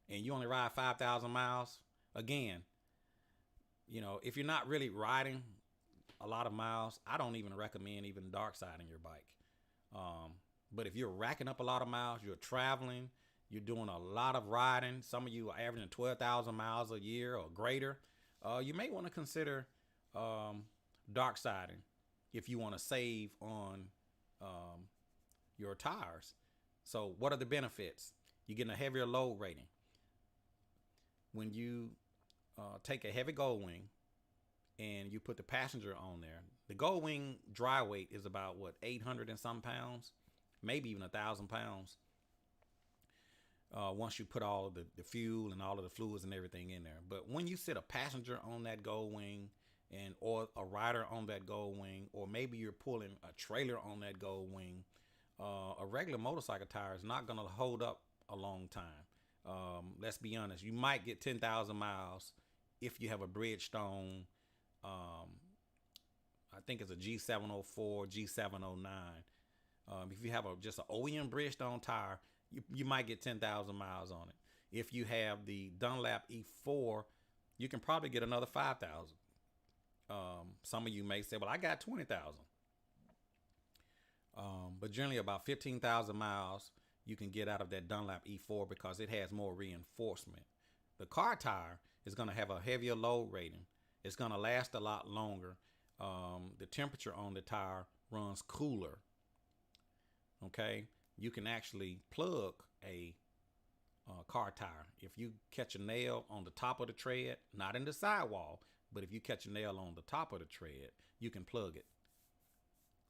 Speaker 1: and you only ride 5,000 miles, again, if you're not really riding a lot of miles, I don't even recommend even dark siding your bike. But if you're racking up a lot of miles, you're traveling, you're doing a lot of riding. Some of you are averaging 12,000 miles a year or greater. You may want to consider dark siding if you want to save on your tires. So what are the benefits? You're getting a heavier load rating. When you take a heavy gold wing and you put the passenger on there, the gold wing dry weight is about 800 and some pounds, maybe even 1,000 pounds. Once you put all of the fuel and all of the fluids and everything in there. But when you sit a passenger on that gold wing or a rider on that gold wing, or maybe you're pulling a trailer on that gold wing, a regular motorcycle tire is not going to hold up a long time. Let's be honest. You might get 10,000 miles if you have a Bridgestone. I think it's a G704, G709. If you have just an OEM Bridgestone tire, you might get 10,000 miles on it. If you have the Dunlap E4, you can probably get another 5,000. Some of you may say, well, I got 20,000. But generally about 15,000 miles you can get out of that Dunlap E4 because it has more reinforcement. The car tire is going to have a heavier load rating. It's going to last a lot longer. The temperature on the tire runs cooler. Okay, you can actually plug a car tire. If you catch a nail on the top of the tread, not in the sidewall, but if you catch a nail on the top of the tread, you can plug it.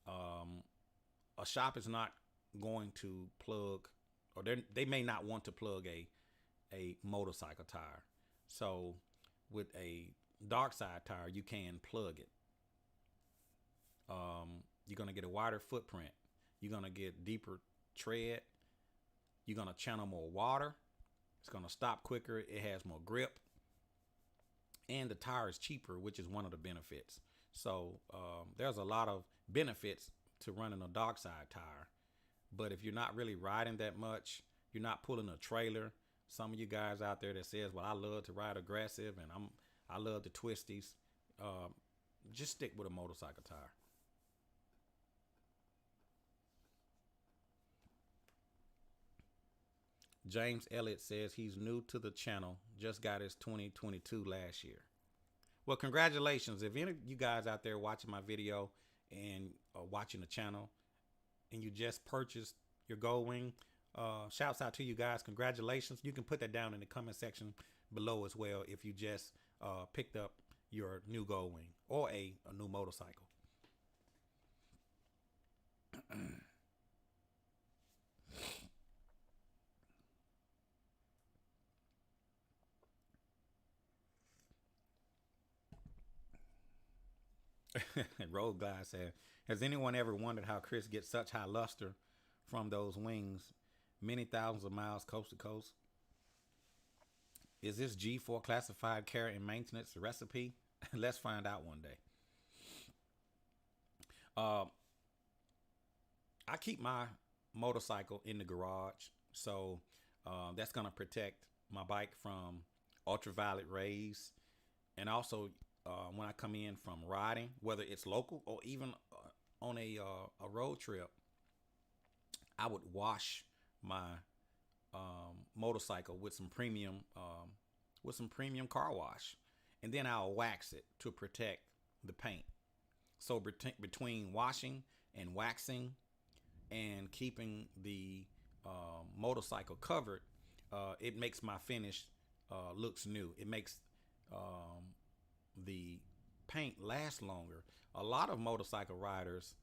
Speaker 1: A shop is not going to plug, or they may not want to plug a motorcycle tire. So with a dark side tire, you can plug it. You're going to get a wider footprint. You're going to get deeper tread. You're going to channel more water. It's going to stop quicker. It has more grip. And the tire is cheaper, which is one of the benefits. So there's a lot of benefits to running a dark side tire. But if you're not really riding that much, you're not pulling a trailer. Some of you guys out there that says, well, I love to ride aggressive and I love the twisties. Just stick with a motorcycle tire. James Elliott says he's new to the channel, just got his 2022 last year. Well, congratulations. If any of you guys out there watching my video and watching the channel and you just purchased your Gold Wing, shouts out to you guys. Congratulations. You can put that down in the comment section below as well if you just picked up your new Gold Wing or a new motorcycle. Road Glide said, has anyone ever wondered how Chris gets such high luster from those wings many thousands of miles coast to coast? Is this G4 classified care and maintenance recipe? Let's find out one day. I keep my motorcycle in the garage, so that's going to protect my bike from ultraviolet rays. And also when I come in from riding, whether it's local or even on a road trip, I would wash my motorcycle with some premium car wash, and then I'll wax it to protect the paint. So between washing and waxing and keeping the motorcycle covered, it makes my finish looks new. It makes the paint last longer. A lot of motorcycle riders,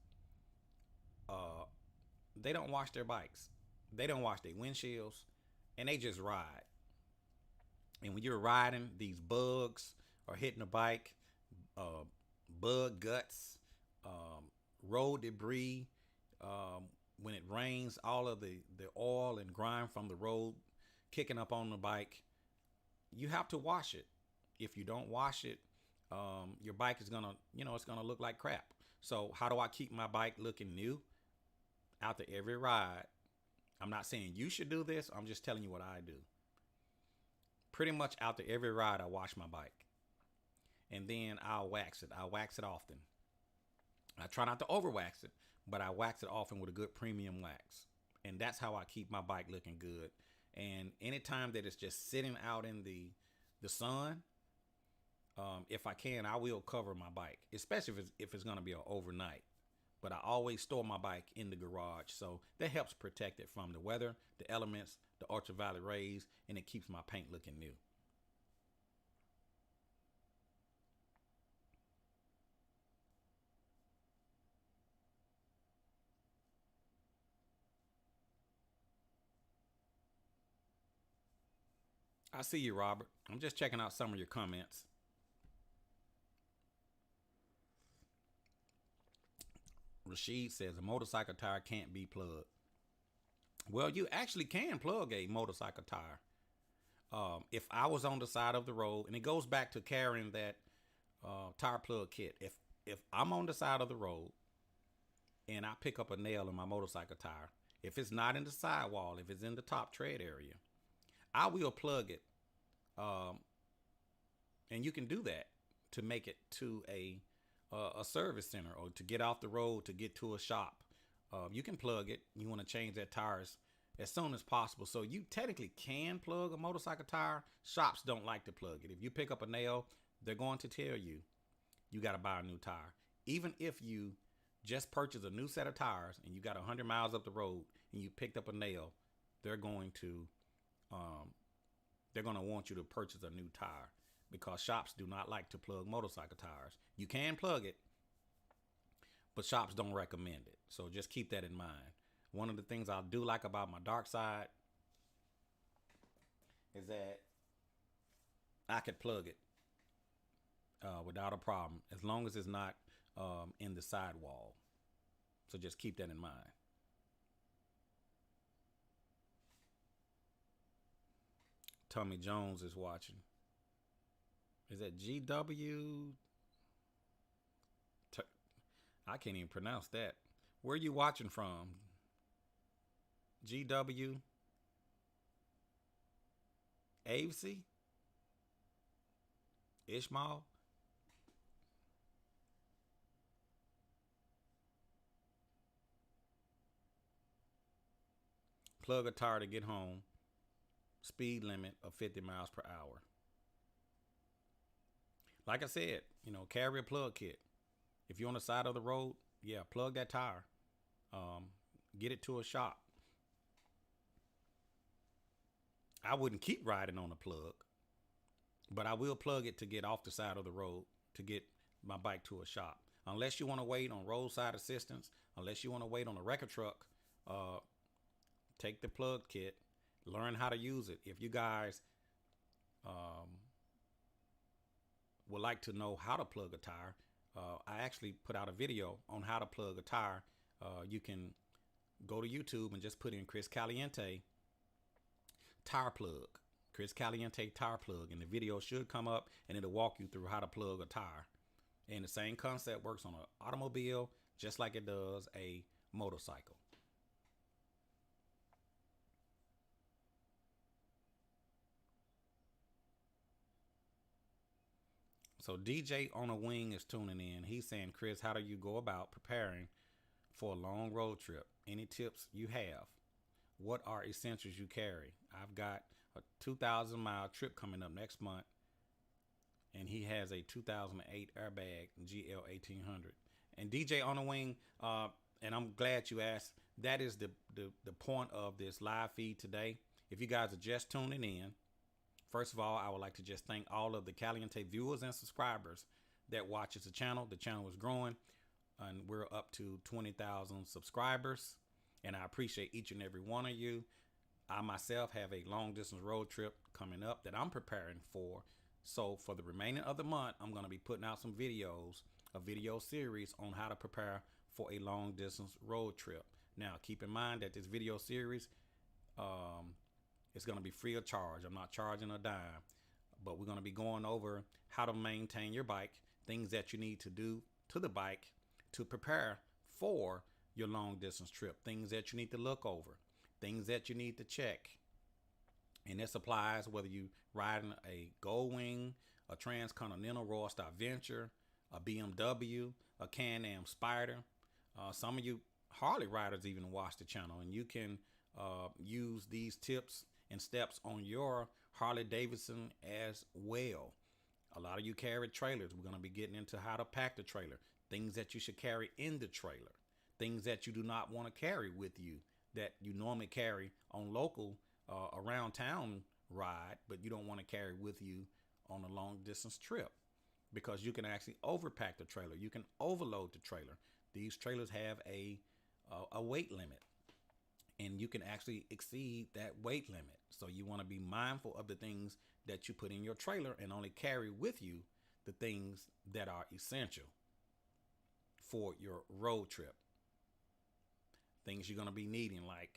Speaker 1: they don't wash their bikes. They don't wash their windshields, and they just ride. And when you're riding, these bugs are hitting the bike, bug guts, road debris. When it rains, all of the oil and grime from the road kicking up on the bike. You have to wash it. If you don't wash it, your bike is gonna, it's gonna look like crap. So how do I keep my bike looking new? After every ride, I'm not saying you should do this. I'm just telling you what I do. Pretty much after every ride, I wash my bike. And then I'll wax it. I wax it often. I try not to over wax it, but I wax it often with a good premium wax. And that's how I keep my bike looking good. And anytime that it's just sitting out in the sun, if I can, I will cover my bike, especially if it's going to be an overnight. But I always store my bike in the garage, so that helps protect it from the weather, the elements, the ultraviolet rays, and it keeps my paint looking new. I see you, Robert. I'm just checking out some of your comments. Rashid says a motorcycle tire can't be plugged. Well, you actually can plug a motorcycle tire. If I was on the side of the road, and it goes back to carrying that tire plug kit. If I'm on the side of the road and I pick up a nail in my motorcycle tire, if it's not in the sidewall, if it's in the top tread area, I will plug it. And you can do that to make it to a service center or to get off the road to get to a shop. You can plug it. You want to change that tires as soon as possible. So you technically can plug a motorcycle tire. Shops don't like to plug it. If you pick up a nail, they're going to tell you you got to buy a new tire. Even if you just purchase a new set of tires and you got 100 miles up the road and you picked up a nail, they're going to want you to purchase a new tire, because shops do not like to plug motorcycle tires. You can plug it, but shops don't recommend it. So just keep that in mind. One of the things I do like about my dark side is that I could plug it without a problem, as long as it's not in the sidewall. So just keep that in mind. Tommy Jones is watching. Is that GW? I can't even pronounce that. Where are you watching from? GW? Avesy? Ishmael? Plug a tire to get home. Speed limit of 50 miles per hour. Like I said, carry a plug kit. If you're on the side of the road, yeah, plug that tire. Get it to a shop. I wouldn't keep riding on a plug, but I will plug it to get off the side of the road to get my bike to a shop. Unless you want to wait on roadside assistance, unless you want to wait on a wrecker truck, take the plug kit, learn how to use it. If you guys would like to know how to plug a tire, I actually put out a video on how to plug a tire. You can go to YouTube and just put in Chris Caliente tire plug. Chris Caliente tire plug. And the video should come up and it'll walk you through how to plug a tire. And the same concept works on an automobile just like it does a motorcycle. So DJ on a wing is tuning in. He's saying, Chris, how do you go about preparing for a long road trip? Any tips you have? What are essentials you carry? I've got a 2,000-mile trip coming up next month, and he has a 2008 airbag GL 1800. And DJ on the wing, and I'm glad you asked. That is the point of this live feed today. If you guys are just tuning in, first of all, I would like to just thank all of the Caliente viewers and subscribers that watches the channel. The channel is growing, and we're up to 20,000 subscribers, and I appreciate each and every one of you. I myself have a long distance road trip coming up that I'm preparing for. So for the remaining of the month, I'm going to be putting out some videos, a video series on how to prepare for a long distance road trip. Now, keep in mind that this video series, it's going to be free of charge. I'm not charging a dime, but we're going to be going over how to maintain your bike, things that you need to do to the bike to prepare for your long distance trip, things that you need to look over, things that you need to check. And this applies whether you riding a Gold Wing, a Transcontinental Royal Star Venture, a BMW, a Can-Am Spider. Some of you Harley riders even watch the channel, and you can use these tips and steps on your Harley Davidson as well. A lot of you carry trailers. We're going to be getting into how to pack the trailer, things that you should carry in the trailer, things that you do not want to carry with you that you normally carry on local around town ride, but you don't want to carry with you on a long distance trip, because you can actually overpack the trailer. You can overload the trailer. These trailers have a weight limit, and you can actually exceed that weight limit. So you want to be mindful of the things that you put in your trailer and only carry with you the things that are essential for your road trip. Things you're going to be needing, like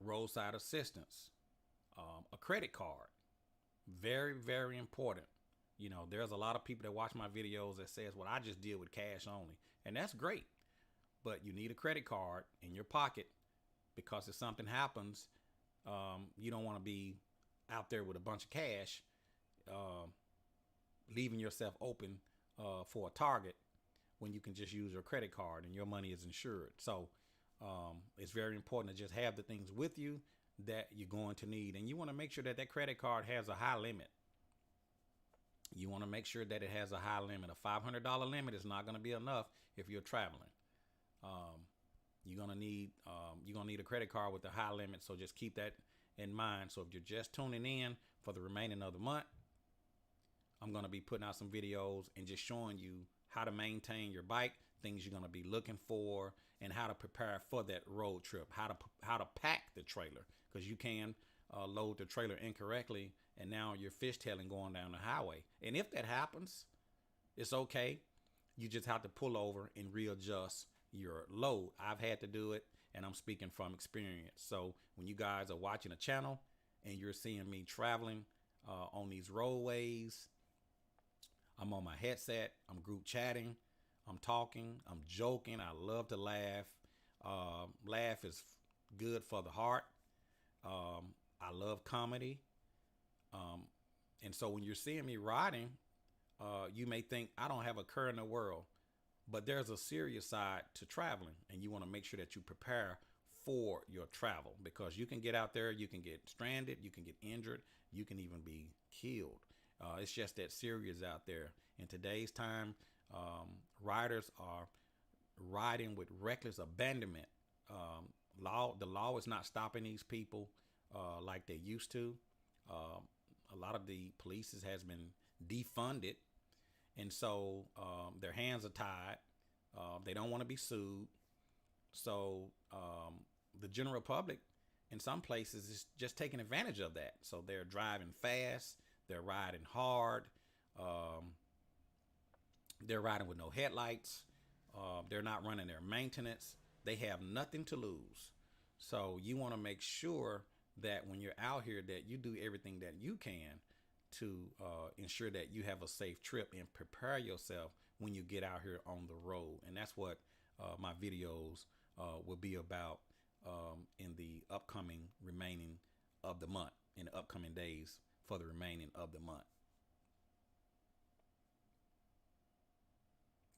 Speaker 1: roadside assistance, a credit card. Very, very important. There's a lot of people that watch my videos that says, well, I just deal with cash only. And that's great. But you need a credit card in your pocket, because if something happens, you don't want to be out there with a bunch of cash, leaving yourself open for a target when you can just use your credit card and your money is insured. So It's very important to just have the things with you that you're going to need. And you want to make sure that that credit card has a high limit. You want to make sure that it has a high limit. A $500 limit is not going to be enough if you're traveling. Um, you're gonna need a credit card with a high limit. So just keep that in mind. So if you're just tuning in for the remaining of the month, I'm gonna be putting out some videos and just showing you how to maintain your bike, things you're gonna be looking for, and how to prepare for that road trip. How to pack the trailer, because you can load the trailer incorrectly, and now you're fishtailing going down the highway. And if that happens, it's okay. You just have to pull over and readjust your load. I've had to do it, and I'm speaking from experience. So when you guys are watching a channel and you're seeing me traveling on these roadways, I'm on my headset, I'm group chatting, I'm talking, I'm joking. I love to laugh. Laugh is good for the heart. I love comedy. Um, and so when you're seeing me riding, you may think I don't have a care in the world, but there's a serious side to traveling, and you want to make sure that you prepare for your travel, because you can get out there, you can get stranded, you can get injured, you can even be killed. It's just that serious out there. In today's time, riders are riding with reckless abandonment. The law is not stopping these people like they used to. A lot of the police has been defunded, and so their hands are tied. They don't want to be sued. So the general public in some places is just taking advantage of that. So they're driving fast. They're riding hard. They're riding with no headlights. They're not running their maintenance. They have nothing to lose. So you want to make sure that when you're out here that you do everything that you can to ensure that you have a safe trip and prepare yourself when you get out here on the road. And that's what my videos will be about in the upcoming remaining of the month, in the upcoming days for the remaining of the month.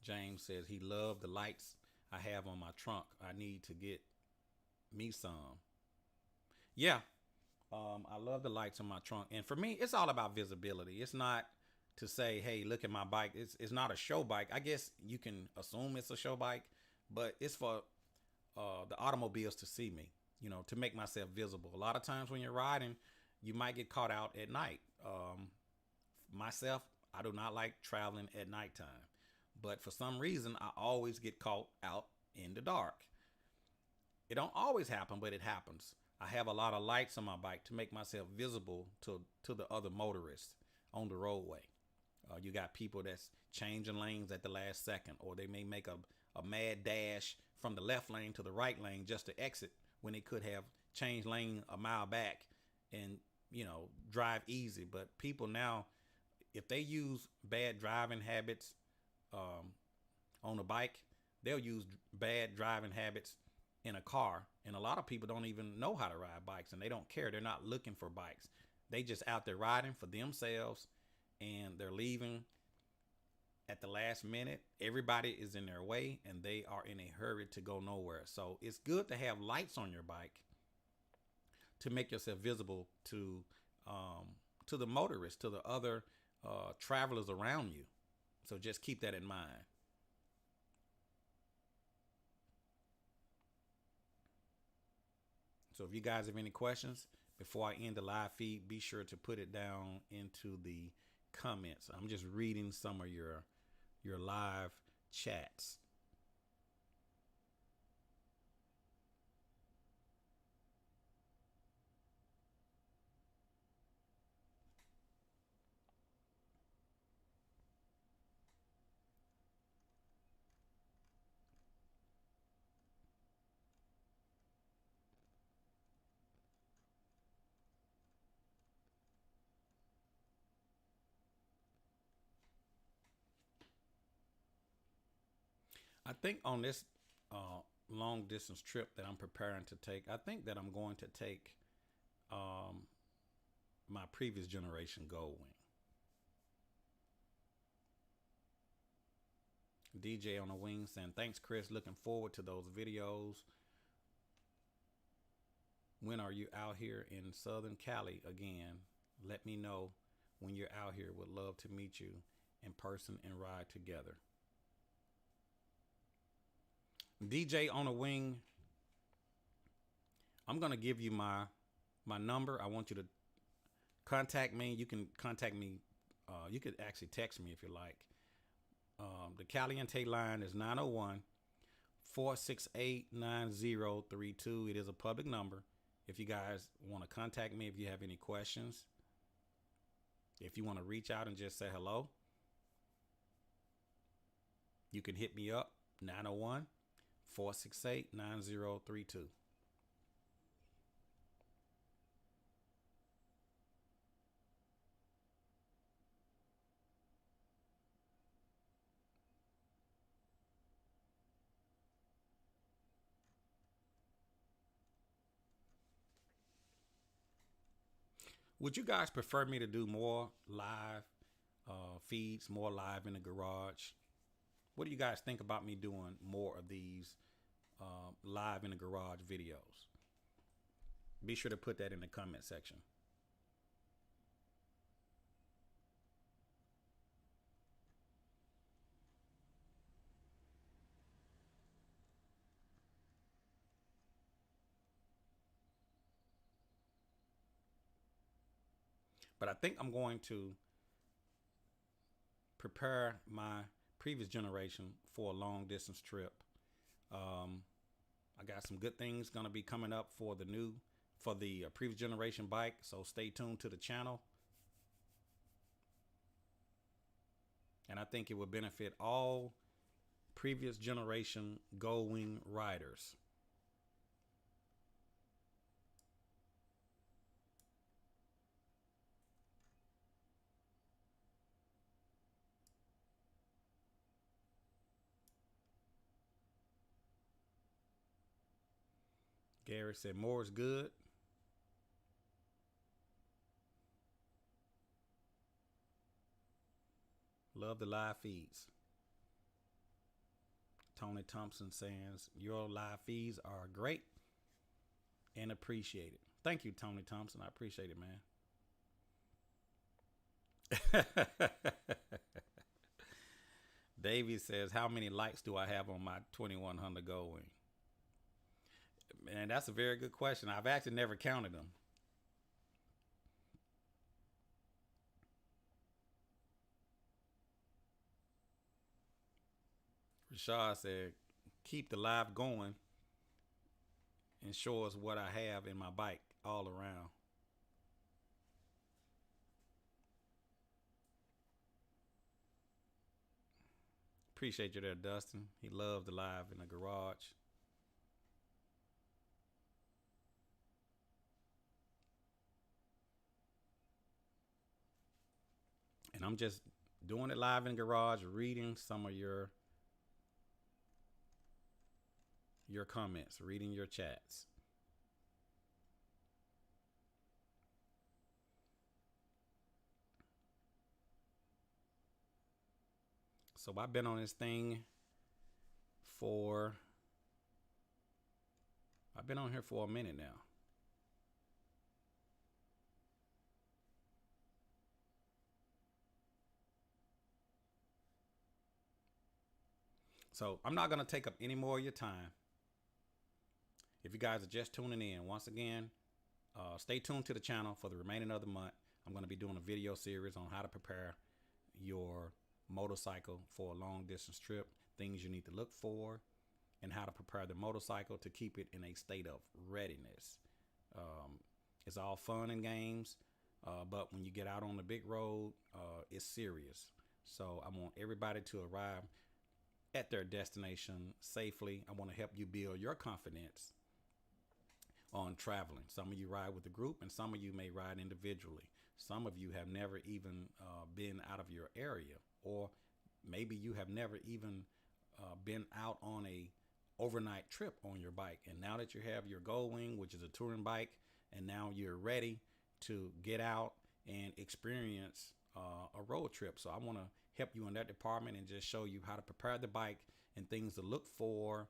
Speaker 1: James says he loved the lights I have on my trunk. I need to get me some. Yeah, I love the lights on my trunk. And for me, it's all about visibility. It's not to say, hey, look at my bike. It's not a show bike. I guess you can assume it's a show bike, but it's for the automobiles to see me, to make myself visible. A lot of times when you're riding, you might get caught out at night. Myself, I do not like traveling at nighttime, but for some reason, I always get caught out in the dark. It don't always happen, but it happens. I have a lot of lights on my bike to make myself visible to the other motorists on the roadway. You got people that's changing lanes at the last second, or they may make a mad dash from the left lane to the right lane just to exit when they could have changed lane a mile back and, drive easy. But people now, if they use bad driving habits on a bike, they'll use bad driving habits in a car. And a lot of people don't even know how to ride bikes, and they don't care. They're not looking for bikes. They just out there riding for themselves, and they're leaving at the last minute. Everybody is in their way, and they are in a hurry to go nowhere. So it's good to have lights on your bike to make yourself visible to the motorists, to the other travelers around you. So just keep that in mind. So if you guys have any questions before I end the live feed, be sure to put it down into the comments. I'm just reading some of your live chats. I think on this long distance trip that I'm preparing to take, I think that I'm going to take my previous generation Gold Wing. DJ on the wing saying, thanks, Chris. Looking forward to those videos. when are you out here in Southern Cali again? Let me know when you're out here. Would love to meet you in person and ride together. DJ on a wing. I'm gonna give you my number. I want you to contact me. You can contact me. You could actually text me if you like. The Caliente line is 901-468-9032. It is a public number. If you guys want to contact me, if you have any questions, if you want to reach out and just say hello, you can hit me up, 901-468-9032. Would you guys prefer me to do more live feeds, more live in the garage? What do you guys think about me doing more of these live in the garage videos? Be sure to put that in the comment section. But I think I'm going to prepare my previous generation for a long distance trip. I got some good things going to be coming up for the previous generation bike. So stay tuned to the channel. And I think it will benefit all previous generation Gold Wing riders. Gary said more is good. Love the live feeds. Tony Thompson says your live feeds are great and appreciated. Thank you, Tony Thompson. I appreciate it, man. Davey says, how many likes do I have on my 2100 Gold Wing? Man, that's a very good question. I've actually never counted them. Rashad said, keep the live going and show us what I have in my bike all around. Appreciate you there, Dustin. He loved the live in the garage. And I'm just doing it live in the garage, reading some of your comments, reading your chats. So I've been on this thing I've been on here for a minute now. So I'm not going to take up any more of your time. If you guys are just tuning in, once again, stay tuned to the channel for the remaining of the month. I'm going to be doing a video series on how to prepare your motorcycle for a long distance trip, things you need to look for, and how to prepare the motorcycle to keep it in a state of readiness. It's all fun and games, but when you get out on the big road, it's serious. So I want everybody to arrive at their destination safely. I want to help you build your confidence on traveling. Some of you ride with a group and some of you may ride individually. Some of you have never even been out of your area, or maybe you have never even been out on a overnight trip on your bike. And now that you have your Gold Wing, which is a touring bike, and now you're ready to get out and experience a road trip. So I want to help you in that department and just show you how to prepare the bike and things to look for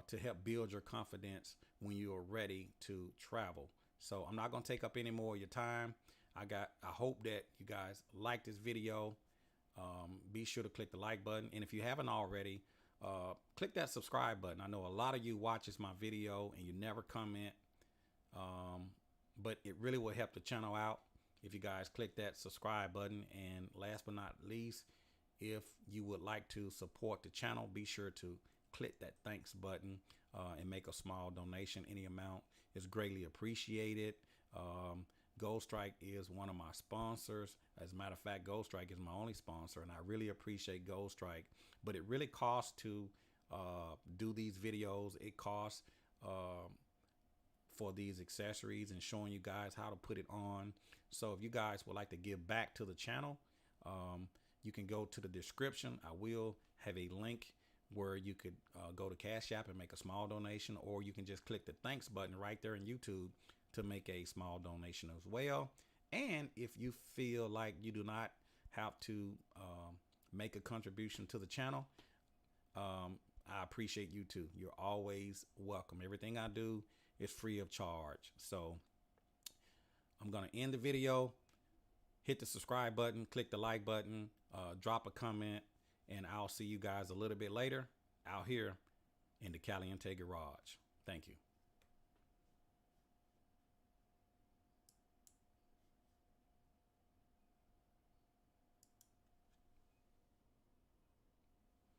Speaker 1: to help build your confidence when you are ready to travel. So I'm not going to take up any more of your time. I hope that you guys like this video. Be sure to click the like button. And if you haven't already, click that subscribe button. I know a lot of you watches my video and you never comment. But it really will help the channel out if you guys click that subscribe button. And last but not least, if you would like to support the channel, be sure to click that thanks button and make a small donation. Any amount is greatly appreciated. Gold Strike is one of my sponsors. As a matter of fact, Gold Strike is my only sponsor, and I really appreciate Gold Strike. But it really costs to do these videos. It costs for these accessories and showing you guys how to put it on. So if you guys would like to give back to the channel, you can go to the description. I will have a link where you could go to Cash App and make a small donation, or you can just click the thanks button right there in YouTube to make a small donation as well. And if you feel like you do not have to make a contribution to the channel, I appreciate you too. You're always welcome. Everything I do is free of charge. So I'm going to end the video. Hit the subscribe button, click the like button, drop a comment, and I'll see you guys a little bit later out here in the Caliente garage. Thank you.